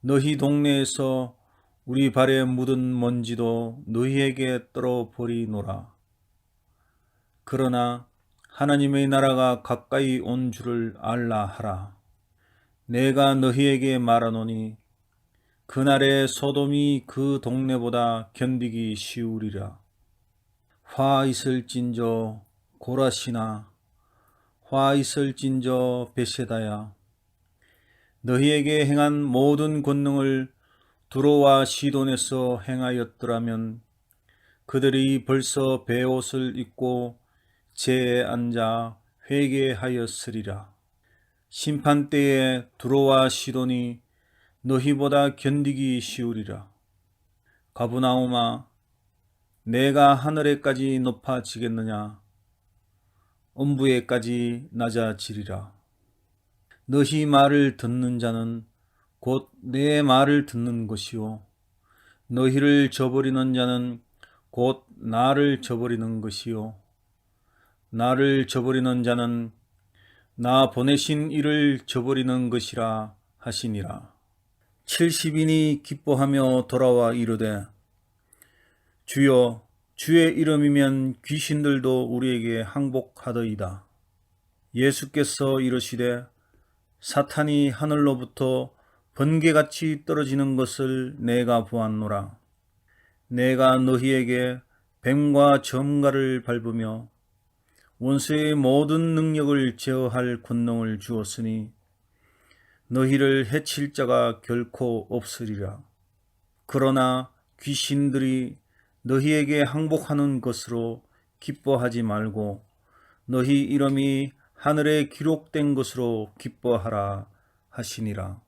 너희 동네에서 우리 발에 묻은 먼지도 너희에게 떨어버리노라. 그러나 하나님의 나라가 가까이 온 줄을 알라 하라. 내가 너희에게 말하노니 그날에 소돔이 그 동네보다 견디기 쉬우리라. 화 있을진저 고라시나 화 있을진저 베세다야. 너희에게 행한 모든 권능을 두로와 시돈에서 행하였더라면 그들이 벌써 베옷을 입고 제에 앉아 회개하였으리라. 심판때에 두로와 시돈이 너희보다 견디기 쉬우리라. 가브나움아 내가 하늘에까지 높아지겠느냐 엄부에까지 낮아지리라. 너희 말을 듣는 자는 곧 내 말을 듣는 것이요 너희를 저버리는 자는 곧 나를 저버리는 것이요 나를 저버리는 자는 나 보내신 이를 저버리는 것이라 하시니라. 70인이 기뻐하며 돌아와 이르되 주여 주의 이름이면 귀신들도 우리에게 항복하더이다. 예수께서 이르시되 사탄이 하늘로부터 번개같이 떨어지는 것을 내가 보았노라. 내가 너희에게 뱀과 점갈을 밟으며 원수의 모든 능력을 제어할 권능을 주었으니 너희를 해칠 자가 결코 없으리라. 그러나 귀신들이 너희에게 항복하는 것으로 기뻐하지 말고 너희 이름이 하늘에 기록된 것으로 기뻐하라 하시니라.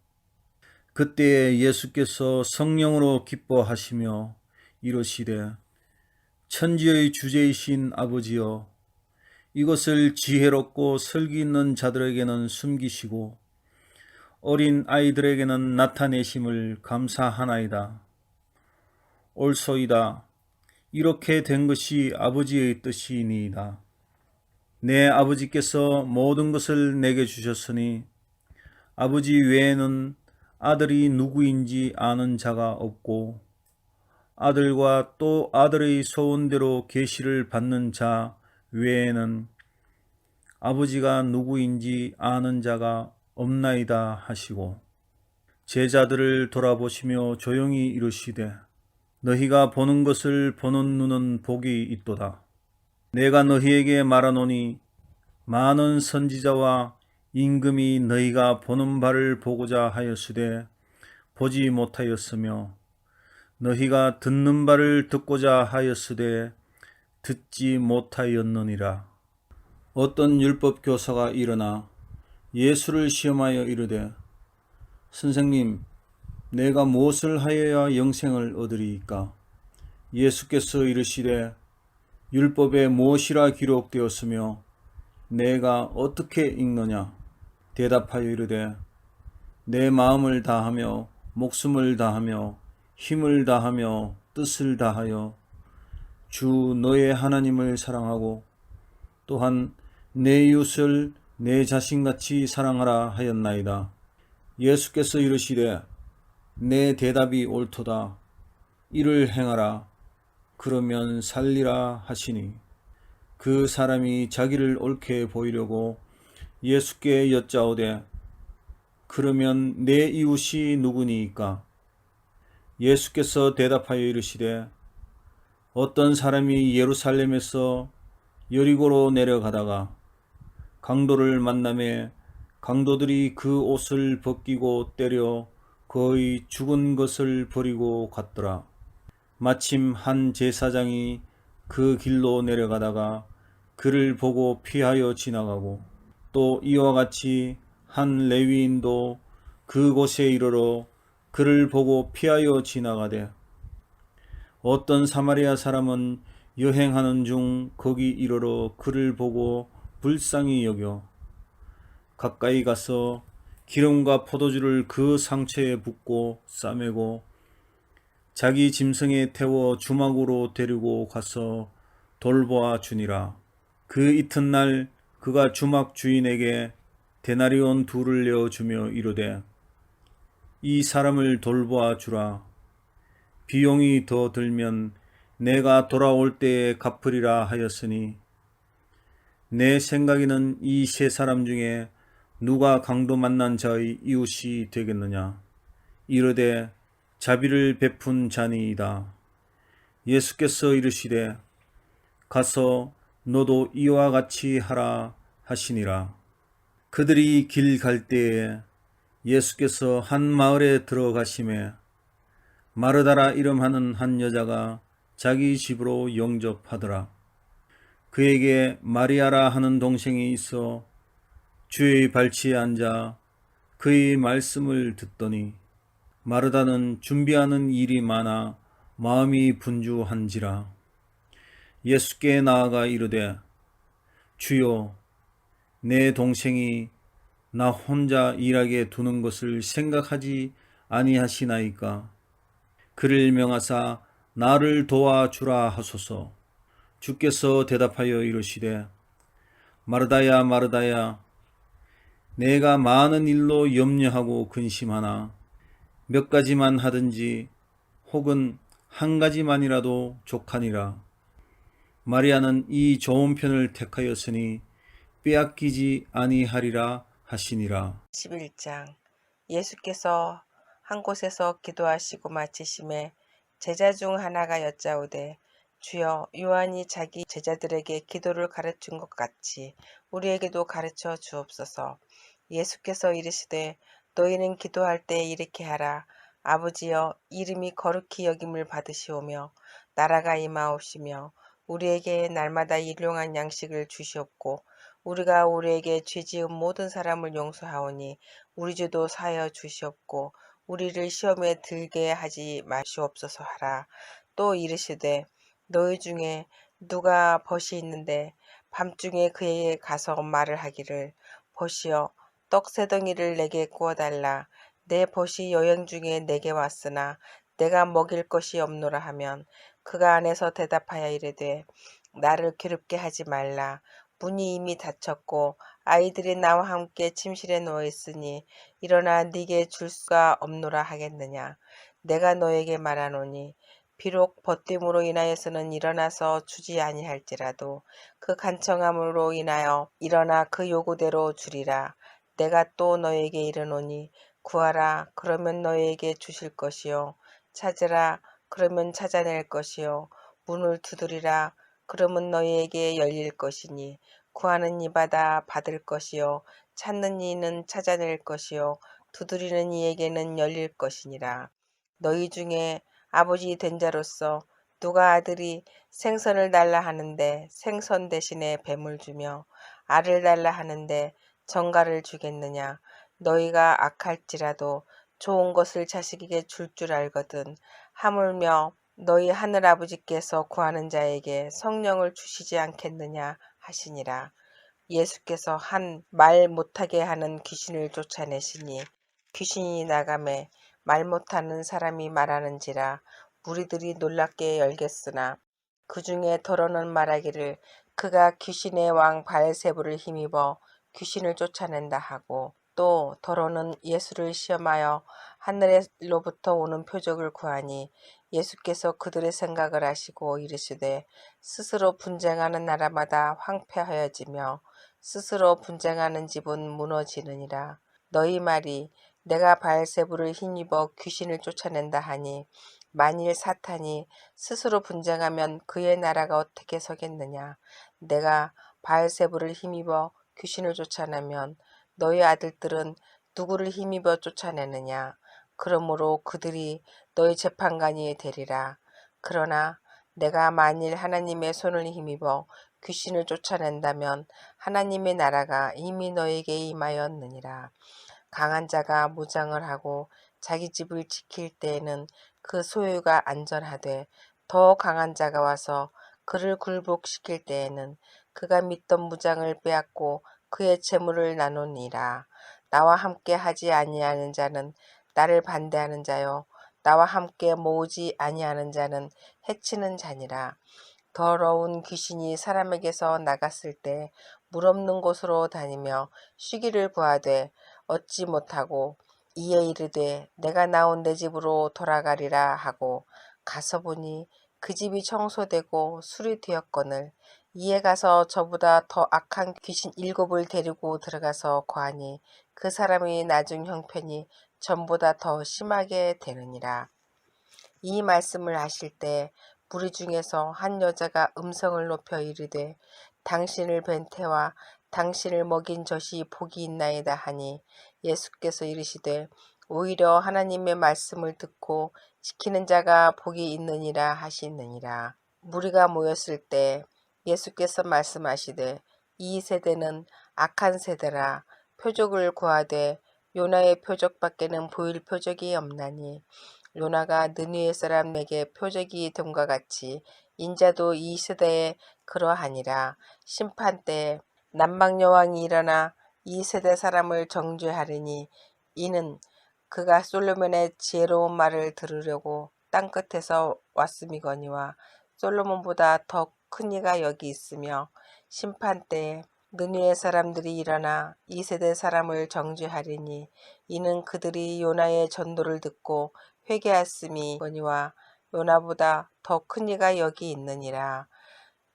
그때에 예수께서 성령으로 기뻐하시며 이르시되 천지의 주제이신 아버지여, 이것을 지혜롭고 설기 있는 자들에게는 숨기시고 어린 아이들에게는 나타내심을 감사하나이다. 옳소이다. 이렇게 된 것이 아버지의 뜻이니이다. 내 아버지께서 모든 것을 내게 주셨으니 아버지 외에는 아들이 누구인지 아는 자가 없고 아들과 또 아들의 소원대로 계시를 받는 자 외에는 아버지가 누구인지 아는 자가 없나이다 하시고 제자들을 돌아보시며 조용히 이르시되 너희가 보는 것을 보는 눈은 복이 있도다. 내가 너희에게 말하노니 많은 선지자와 임금이 너희가 보는 바를 보고자 하였으되 보지 못하였으며 너희가 듣는 바를 듣고자 하였으되 듣지 못하였느니라. 어떤 율법 교사가 일어나 예수를 시험하여 이르되 선생님, 내가 무엇을 하여야 영생을 얻으리이까? 예수께서 이르시되 율법에 무엇이라 기록되었으며 내가 어떻게 읽느냐? 대답하여 이르되 내 마음을 다하며 목숨을 다하며 힘을 다하며 뜻을 다하여 주 너의 하나님을 사랑하고 또한 내 이웃을 내 자신같이 사랑하라 하였나이다. 예수께서 이르시되 내 대답이 옳도다. 이를 행하라. 그러면 살리라 하시니 그 사람이 자기를 옳게 보이려고 예수께 여짜오되 그러면 내 이웃이 누구니이까? 예수께서 대답하여 이르시되 어떤 사람이 예루살렘에서 여리고로 내려가다가 강도를 만나매 강도들이 그 옷을 벗기고 때려 거의 죽은 것을 버리고 갔더라. 마침 한 제사장이 그 길로 내려가다가 그를 보고 피하여 지나가고 또 이와 같이 한 레위인도 그곳에 이르러 그를 보고 피하여 지나가되 어떤 사마리아 사람은 여행하는 중 거기 이르러 그를 보고 불쌍히 여겨 가까이 가서 기름과 포도주를 그 상처에 붓고 싸매고 자기 짐승에 태워 주막으로 데리고 가서 돌보아 주니라. 그 이튿날 그가 주막 주인에게 데나리온 2를 내어주며 이르되 이 사람을 돌보아 주라. 비용이 더 들면 내가 돌아올 때에 갚으리라 하였으니 내 생각에는 이 3사람 중에 누가 강도 만난 자의 이웃이 되겠느냐? 이르되 자비를 베푼 자니이다. 예수께서 이르시되 가서 너도 이와 같이 하라 하시니라. 그들이 길 갈 때에 예수께서 한 마을에 들어가심에 마르다라 이름하는 한 여자가 자기 집으로 영접하더라. 그에게 마리아라 하는 동생이 있어 주의 발치에 앉아 그의 말씀을 듣더니 마르다는 준비하는 일이 많아 마음이 분주한지라. 예수께 나아가 이르되 주여, 내 동생이 나 혼자 일하게 두는 것을 생각하지 아니하시나이까? 그를 명하사 나를 도와주라 하소서. 주께서 대답하여 이르시되 마르다야 마르다야, 내가 많은 일로 염려하고 근심하나 몇 가지만 하든지 혹은 한 가지만이라도 족하니라. 마리아는 이 좋은 편을 택하였으니 빼앗기지 아니하리라 하시니라. 11장. 예수께서 한 곳에서 기도하시고 마치심에 제자 중 하나가 여짜오되 주여, 요한이 자기 제자들에게 기도를 가르친 것 같이 우리에게도 가르쳐 주옵소서. 예수께서 이르시되 너희는 기도할 때 이렇게 하라. 아버지여, 이름이 거룩히 여김을 받으시오며 나라가 임하옵시며 우리에게 날마다 일용할 양식을 주시옵고 우리가 우리에게 죄지은 모든 사람을 용서하오니 우리 죄도 사하여 주시옵고 우리를 시험에 들게 하지 마시옵소서 하라. 또 이르시되 너희 중에 누가 벗이 있는데 밤중에 그에게 가서 말을 하기를 벗이여 떡 세 덩이를 내게 구워달라. 내 벗이 여행 중에 내게 왔으나 내가 먹일 것이 없노라 하면 그가 안에서 대답하여 이르되 나를 괴롭게 하지 말라. 문이 이미 닫혔고 아이들이 나와 함께 침실에 누워 있으니 일어나 네게 줄 수가 없노라 하겠느냐. 내가 너에게 말하노니 비록 벗됨으로 인하여서는 일어나서 주지 아니할지라도 그 간청함으로 인하여 일어나 그 요구대로 주리라. 내가 또 너에게 이르노니 구하라 그러면 너에게 주실 것이요 찾으라 그러면 찾아낼 것이요 문을 두드리라 그러면 너희에게 열릴 것이니 구하는 이마다 받을 것이요 찾는 이는 찾아낼 것이요 두드리는 이에게는 열릴 것이니라. 너희 중에 아버지 된 자로서 누가 아들이 생선을 달라 하는데 생선 대신에 뱀을 주며 알을 달라 하는데 정갈을 주겠느냐. 너희가 악할지라도 좋은 것을 자식에게 줄 줄 알거든. 하물며 너희 하늘아버지께서 구하는 자에게 성령을 주시지 않겠느냐 하시니라. 예수께서 한 말 못하게 하는 귀신을 쫓아내시니 귀신이 나가매 말 못하는 사람이 말하는지라 무리들이 놀랍게 열겠으나 그 중에 더러는 말하기를 그가 귀신의 왕 바엘세불을 힘입어 귀신을 쫓아낸다 하고 또 더러는 예수를 시험하여 하늘로부터 오는 표적을 구하니 예수께서 그들의 생각을 아시고 이르시되 스스로 분쟁하는 나라마다 황폐하여지며 스스로 분쟁하는 집은 무너지느니라. 너희 말이 내가 바엘세불을 힘입어 귀신을 쫓아낸다 하니 만일 사탄이 스스로 분쟁하면 그의 나라가 어떻게 서겠느냐. 내가 바엘세불을 힘입어 귀신을 쫓아내면 너희 아들들은 누구를 힘입어 쫓아내느냐. 그러므로 그들이 너희 재판관이 되리라. 그러나 내가 만일 하나님의 손을 힘입어 귀신을 쫓아낸다면 하나님의 나라가 이미 너에게 임하였느니라. 강한 자가 무장을 하고 자기 집을 지킬 때에는 그 소유가 안전하되 더 강한 자가 와서 그를 굴복시킬 때에는 그가 믿던 무장을 빼앗고 그의 재물을 나누니라. 나와 함께 하지 아니하는 자는 나를 반대하는 자요 나와 함께 모으지 아니하는 자는 해치는 자니라. 더러운 귀신이 사람에게서 나갔을 때 물 없는 곳으로 다니며 쉬기를 구하되 얻지 못하고 이에 이르되 내가 나온 내 집으로 돌아가리라 하고 가서 보니 그 집이 청소되고 수리되었거늘 이에 가서 저보다 더 악한 귀신 7을 데리고 들어가서 거하니 그 사람이 나중 형편이 전보다 더 심하게 되느니라. 이 말씀을 하실 때 무리 중에서 한 여자가 음성을 높여 이르되 당신을 뵌 태와 당신을 먹인 젖이 복이 있나이다 하니 예수께서 이르시되 오히려 하나님의 말씀을 듣고 지키는 자가 복이 있느니라 하시느니라. 무리가 모였을 때 예수께서 말씀하시되 이 세대는 악한 세대라. 표적을 구하되 요나의 표적밖에는 보일 표적이 없나니 요나가 느느웨 사람에게 표적이 됨과 같이 인자도 이 세대에 그러하니라. 심판 때에 남방여왕이 일어나 이 세대 사람을 정죄하리니 이는 그가 솔로몬의 지혜로운 말을 들으려고 땅끝에서 왔음이거니와 솔로몬보다 더 큰 이가 여기 있으며 심판 때에 느느웨 사람들이 일어나 이 세대 사람을 정죄하리니 이는 그들이 요나의 전도를 듣고 회개하였음이거니와 요나보다 더 큰 이가 여기 있느니라.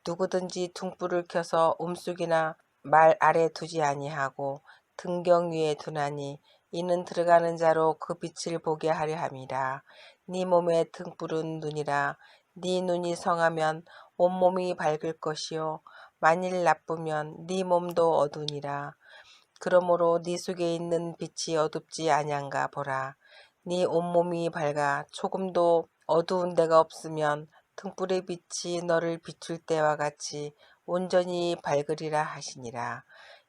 누구든지 등불을 켜서 움쑥이나 말 아래 두지 아니하고 등경 위에 두나니 이는 들어가는 자로 그 빛을 보게 하려 함이라. 네 몸의 등불은 눈이라. 네 눈이 성하면 온몸이 밝을 것이요 만일 나쁘면 네 몸도 어두우니라. 그러므로 네 속에 있는 빛이 어둡지 아니한가 보라. 네 온몸이 밝아 조금도 어두운 데가 없으면 등불의 빛이 너를 비출 때와 같이 온전히 밝으리라 하시니라.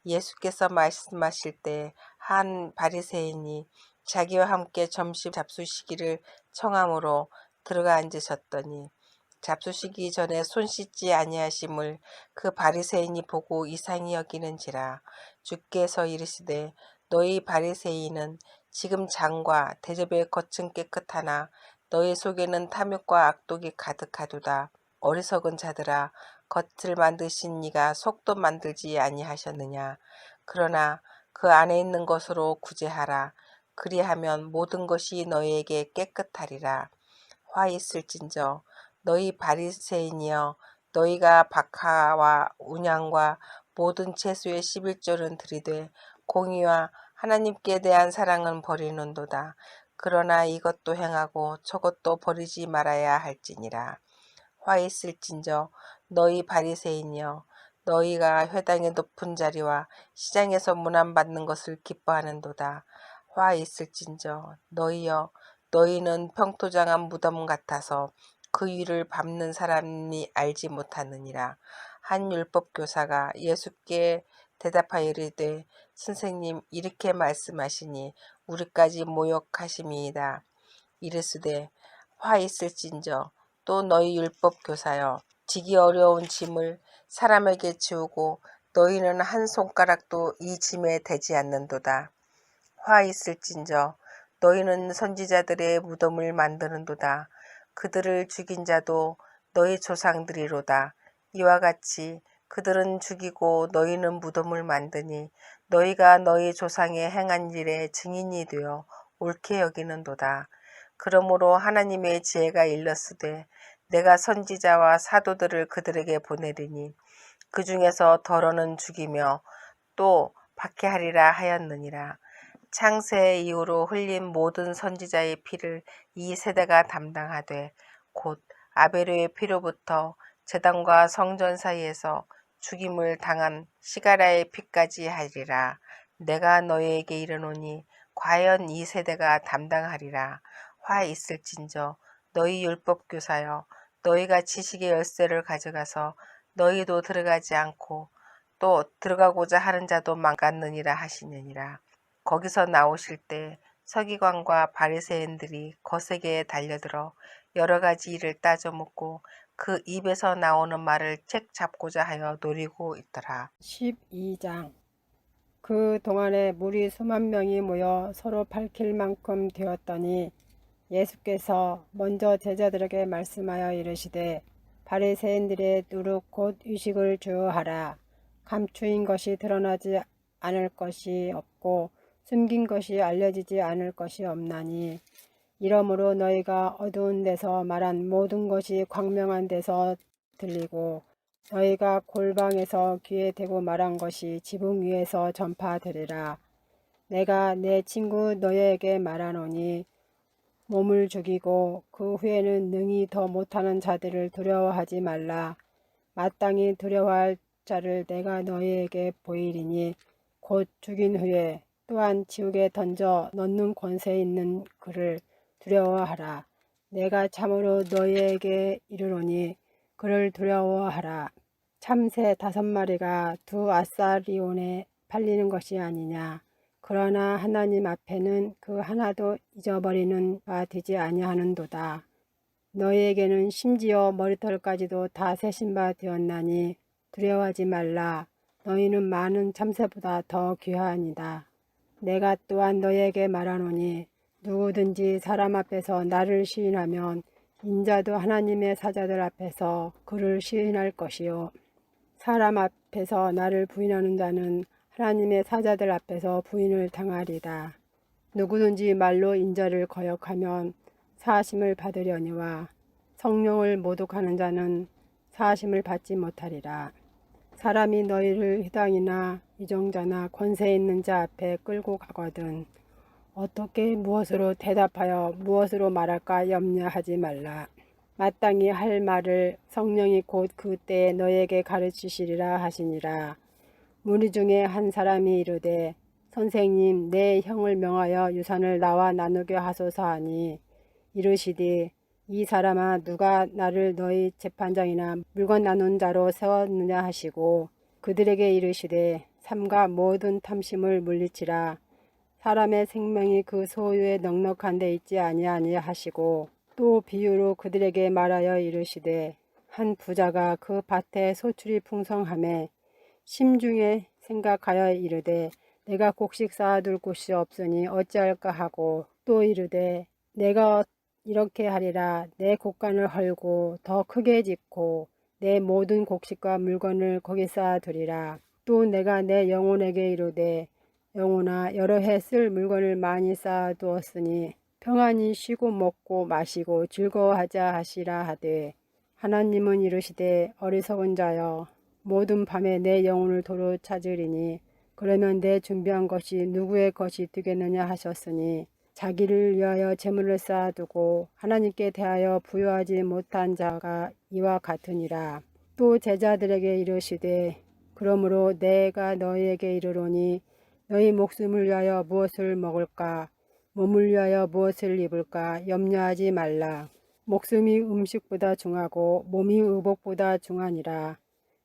예수께서 말씀하실 때 한 바리새인이 자기와 함께 점심 잡수시기를 청함으로 들어가 앉으셨더니 잡수시기 전에 손 씻지 아니하심을 그 바리새인이 보고 이상히 여기는지라. 주께서 이르시되 너희 바리새인은 지금 장과 대접의 겉은 깨끗하나 너희 속에는 탐욕과 악독이 가득하도다. 어리석은 자들아, 겉을 만드신 이가 속도 만들지 아니하셨느냐. 그러나 그 안에 있는 것으로 구제하라. 그리하면 모든 것이 너희에게 깨끗하리라. 화 있을진저 너희 바리새인이여, 너희가 박하와 운양과 모든 채소의 11조는 들이되 공의와 하나님께 대한 사랑은 버리는도다. 그러나 이것도 행하고 저것도 버리지 말아야 할지니라. 화 있을진저 너희 바리새인이여, 너희가 회당의 높은 자리와 시장에서 문안받는 것을 기뻐하는도다. 화 있을진저 너희여, 너희는 평토장한 무덤 같아서 그 위를 밟는 사람이 알지 못하느니라. 한 율법교사가 예수께 대답하여 이르되 선생님, 이렇게 말씀하시니 우리까지 모욕하심이이다. 이르시되 화 있을진저 또 너희 율법교사여, 지기 어려운 짐을 사람에게 지우고 너희는 한 손가락도 이 짐에 대지 않는도다. 화 있을진저 너희는 선지자들의 무덤을 만드는도다. 그들을 죽인 자도 너희 조상들이로다. 이와 같이 그들은 죽이고 너희는 무덤을 만드니 너희가 너희 조상의 행한 일의 증인이 되어 옳게 여기는도다. 그러므로 하나님의 지혜가 일렀으되 내가 선지자와 사도들을 그들에게 보내리니 그 중에서 더러는 죽이며 또 박해하리라 하였느니라. 창세 이후로 흘린 모든 선지자의 피를 이 세대가 담당하되 곧 아벨의 피로부터 제단과 성전 사이에서 죽임을 당한 시가라의 피까지 하리라. 내가 너희에게 이르노니 과연 이 세대가 담당하리라. 화 있을진저 너희 율법교사여, 너희가 지식의 열쇠를 가져가서 너희도 들어가지 않고 또 들어가고자 하는 자도 망갔느니라 하시느니라. 거기서 나오실 때 서기관과 바리새인들이 거세게 달려들어 여러 가지 일을 따져 묻고 그 입에서 나오는 말을 책 잡고자 하여 노리고 있더라. 12장. 그 동안에 무리 수만 명이 모여 서로 밝힐 만큼 되었더니 예수께서 먼저 제자들에게 말씀하여 이르시되 바리새인들의 누룩 곧 의식을 주하라. 감추인 것이 드러나지 않을 것이 없고 숨긴 것이 알려지지 않을 것이 없나니 이러므로 너희가 어두운 데서 말한 모든 것이 광명한 데서 들리고 너희가 골방에서 귀에 대고 말한 것이 지붕 위에서 전파되리라. 내가 내 친구 너희에게 말하노니 몸을 죽이고 그 후에는 능히 더 못하는 자들을 두려워하지 말라. 마땅히 두려워할 자를 내가 너희에게 보이리니 곧 죽인 후에 또한 지옥에 던져 넣는 권세 있는 그를 두려워하라. 내가 참으로 너희에게 이르노니 그를 두려워하라. 참새 5마리가 2아사리온에 팔리는 것이 아니냐. 그러나 하나님 앞에는 그 하나도 잊어버리는 바 되지 아니하는도다. 너희에게는 심지어 머리털까지도 다 세신 바 되었나니 두려워하지 말라. 너희는 많은 참새보다 더 귀하니이다. 내가 또한 너희에게 말하노니 누구든지 사람 앞에서 나를 시인하면 인자도 하나님의 사자들 앞에서 그를 시인할 것이요 사람 앞에서 나를 부인하는 자는 하나님의 사자들 앞에서 부인을 당하리다. 누구든지 말로 인자를 거역하면 사하심을 받으려니와 성령을 모독하는 자는 사하심을 받지 못하리라. 사람이 너희를 회당이나 위정자나 권세 있는 자 앞에 끌고 가거든 어떻게 무엇으로 대답하여 무엇으로 말할까 염려하지 말라. 마땅히 할 말을 성령이 곧 그때 너에게 가르치시리라 하시니라. 무리 중에 한 사람이 이르되 선생님 내 형을 명하여 유산을 나와 나누게 하소서 하니 이르시되 이 사람아 누가 나를 너희 재판장이나 물건 나눈 자로 세웠느냐 하시고 그들에게 이르시되 삼가 모든 탐심을 물리치라. 사람의 생명이 그 소유에 넉넉한 데 있지 아니하니 하시고 또 비유로 그들에게 말하여 이르시되 한 부자가 그 밭에 소출이 풍성하매 심중에 생각하여 이르되 내가 곡식 쌓아둘 곳이 없으니 어찌할까 하고 또 이르되 내가 이렇게 하리라. 내 곡간을 헐고 더 크게 짓고 내 모든 곡식과 물건을 거기 쌓아두리라. 또 내가 내 영혼에게 이르되 영혼아 여러 해 쓸 물건을 많이 쌓아두었으니 평안히 쉬고 먹고 마시고 즐거워하자 하시라 하되 하나님은 이르시되 어리석은 자여 모든 밤에 내 영혼을 도로 찾으리니 그러면 내 준비한 것이 누구의 것이 되겠느냐 하셨으니 자기를 위하여 재물을 쌓아두고 하나님께 대하여 부여하지 못한 자가 이와 같으니라. 또 제자들에게 이르시되 그러므로 내가 너희에게 이르노니 너희 목숨을 위하여 무엇을 먹을까 몸을 위하여 무엇을 입을까 염려하지 말라. 목숨이 음식보다 중하고 몸이 의복보다 중하니라.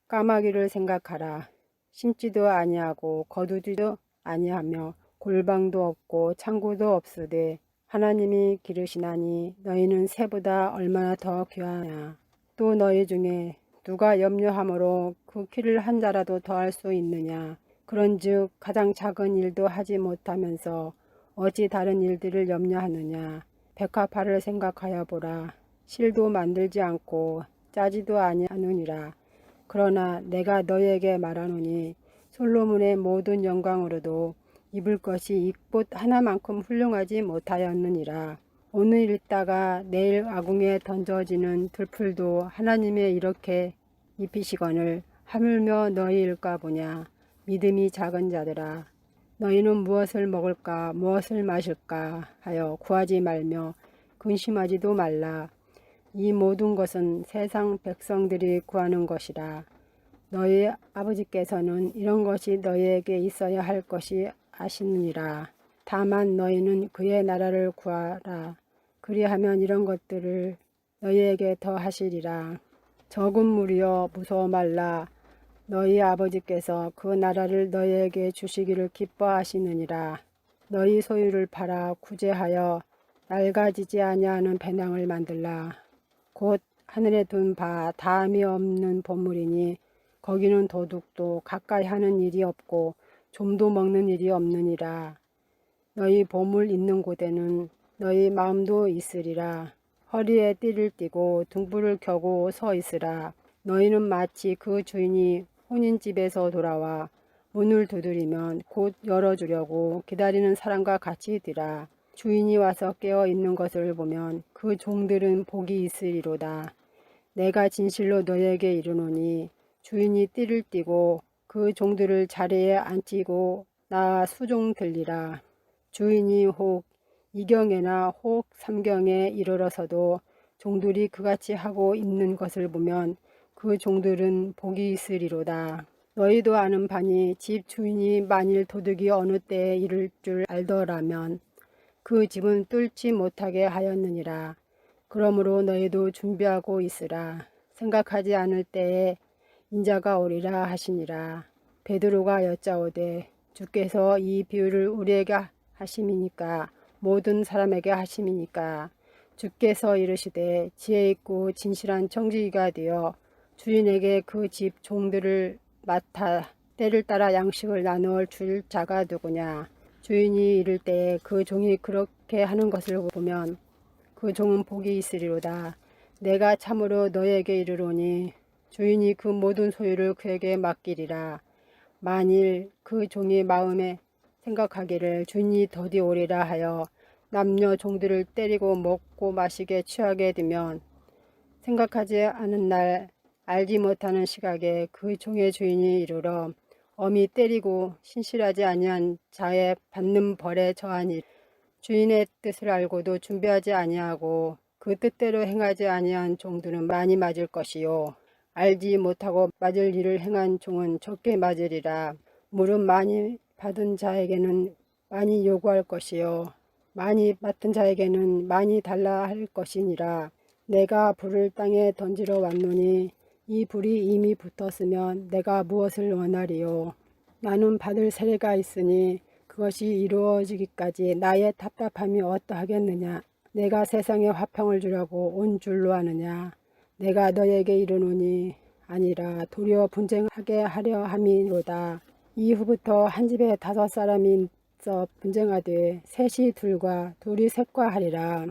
까마귀를 생각하라. 심지도 아니하고 거두지도 아니하며 골방도 없고 창고도 없으되 하나님이 기르시나니 너희는 새보다 얼마나 더 귀하냐. 또 너희 중에 누가 염려함으로 그 키를 한 자라도 더할 수 있느냐. 그런즉 가장 작은 일도 하지 못하면서 어찌 다른 일들을 염려하느냐. 백합화를 생각하여 보라. 실도 만들지 않고 짜지도 아니하느니라. 그러나 내가 너희에게 말하노니 솔로몬의 모든 영광으로도 입을 것이 이 꽃 하나만큼 훌륭하지 못하였느니라. 오늘 읽다가 내일 아궁에 던져지는 들풀도 하나님의 이렇게 입히시거늘 하물며 너희일까 보냐. 믿음이 작은 자들아 너희는 무엇을 먹을까 무엇을 마실까 하여 구하지 말며 근심하지도 말라. 이 모든 것은 세상 백성들이 구하는 것이라. 너희 아버지께서는 이런 것이 너희에게 있어야 할 것이 아시느니라. 다만 너희는 그의 나라를 구하라. 그리하면 이런 것들을 너희에게 더 하시리라. 적은 무리여 무서워 말라. 너희 아버지께서 그 나라를 너희에게 주시기를 기뻐하시느니라. 너희 소유를 팔아 구제하여 낡아지지 아니하는 배낭을 만들라. 곧 하늘에 둔 바 다함이 없는 보물이니 거기는 도둑도 가까이 하는 일이 없고 좀도 먹는 일이 없느니라. 너희 보물 있는 곳에는 너희 마음도 있으리라. 허리에 띠를 띠고 등불을 켜고 서 있으라. 너희는 마치 그 주인이 혼인집에서 돌아와 문을 두드리면 곧 열어주려고 기다리는 사람과 같이 있으라. 주인이 와서 깨어 있는 것을 보면 그 종들은 복이 있으리로다. 내가 진실로 너희에게 이르노니 주인이 띠를 띠고 그 종들을 자리에 앉히고 나아 수종 들리라. 주인이 혹 이경에나 혹 삼경에 이르러서도 종들이 그같이 하고 있는 것을 보면 그 종들은 복이 있으리로다. 너희도 아는 바니 집 주인이 만일 도둑이 어느 때에 이를 줄 알더라면 그 집은 뚫지 못하게 하였느니라. 그러므로 너희도 준비하고 있으라. 생각하지 않을 때에 인자가 오리라 하시니라. 베드로가 여짜오되 주께서 이 비유를 우리에게 하심이니까 모든 사람에게 하심이니까 주께서 이르시되 지혜 있고 진실한 청지기가 되어 주인에게 그 집 종들을 맡아 때를 따라 양식을 나누어 줄 자가 누구냐. 주인이 이를 때에 그 종이 그렇게 하는 것을 보면 그 종은 복이 있으리로다. 내가 참으로 너희에게 이르노니 주인이 그 모든 소유를 그에게 맡기리라. 만일 그 종이 마음에 생각하기를 주인이 더디 오리라 하여 남녀 종들을 때리고 먹고 마시게 취하게 되면 생각하지 않은 날 알지 못하는 시각에 그 종의 주인이 이르러 엄히 때리고 신실하지 아니한 자의 받는 벌에 처하니 주인의 뜻을 알고도 준비하지 아니하고 그 뜻대로 행하지 아니한 종들은 많이 맞을 것이요 알지 못하고 맞을 일을 행한 종은 적게 맞으리라. 물은 많이 받은 자에게는 많이 요구할 것이요 많이 맡은 자에게는 많이 달라 할 것이니라. 내가 불을 땅에 던지러 왔노니 이 불이 이미 붙었으면 내가 무엇을 원하리요. 나는 받을 세례가 있으니 그것이 이루어지기까지 나의 답답함이 어떠하겠느냐. 내가 세상에 화평을 주려고 온 줄로 아느냐. 내가 너에게 이르노니 아니라 도리어 분쟁하게 하려 함이로다. 이후부터 한 집에 5 사람이 있어 분쟁하되 셋이 둘과 둘이 셋과 하리라.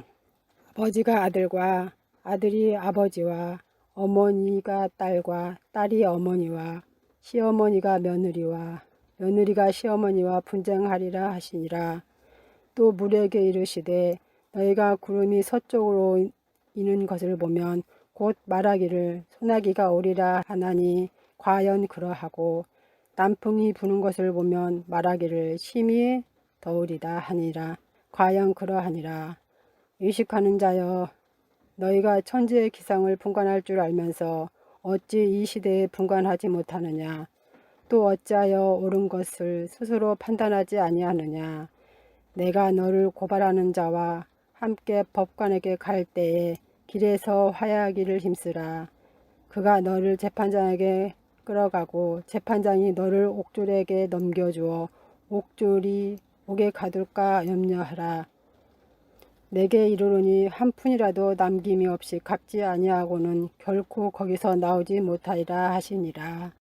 아버지가 아들과 아들이 아버지와 어머니가 딸과 딸이 어머니와 시어머니가 며느리와 며느리가 시어머니와 분쟁하리라 하시니라. 또 물에게 이르시되 너희가 구름이 서쪽으로 이는 것을 보면 곧 말하기를 소나기가 오리라 하나니 과연 그러하고 남풍이 부는 것을 보면 말하기를 심히 더우리다 하니라. 과연 그러하니라. 의식하는 자여 너희가 천지의 기상을 분간할 줄 알면서 어찌 이 시대에 분간하지 못하느냐. 또 어찌하여 옳은 것을 스스로 판단하지 아니하느냐. 내가 너를 고발하는 자와 함께 법관에게 갈 때에 길에서 화해하기를 힘쓰라. 그가 너를 재판장에게 끌어가고 재판장이 너를 옥졸에게 넘겨주어 옥졸이 옥에 가둘까 염려하라. 내게 이르노니 한 푼이라도 남김이 없이 갚지 아니하고는 결코 거기서 나오지 못하리라 하시니라.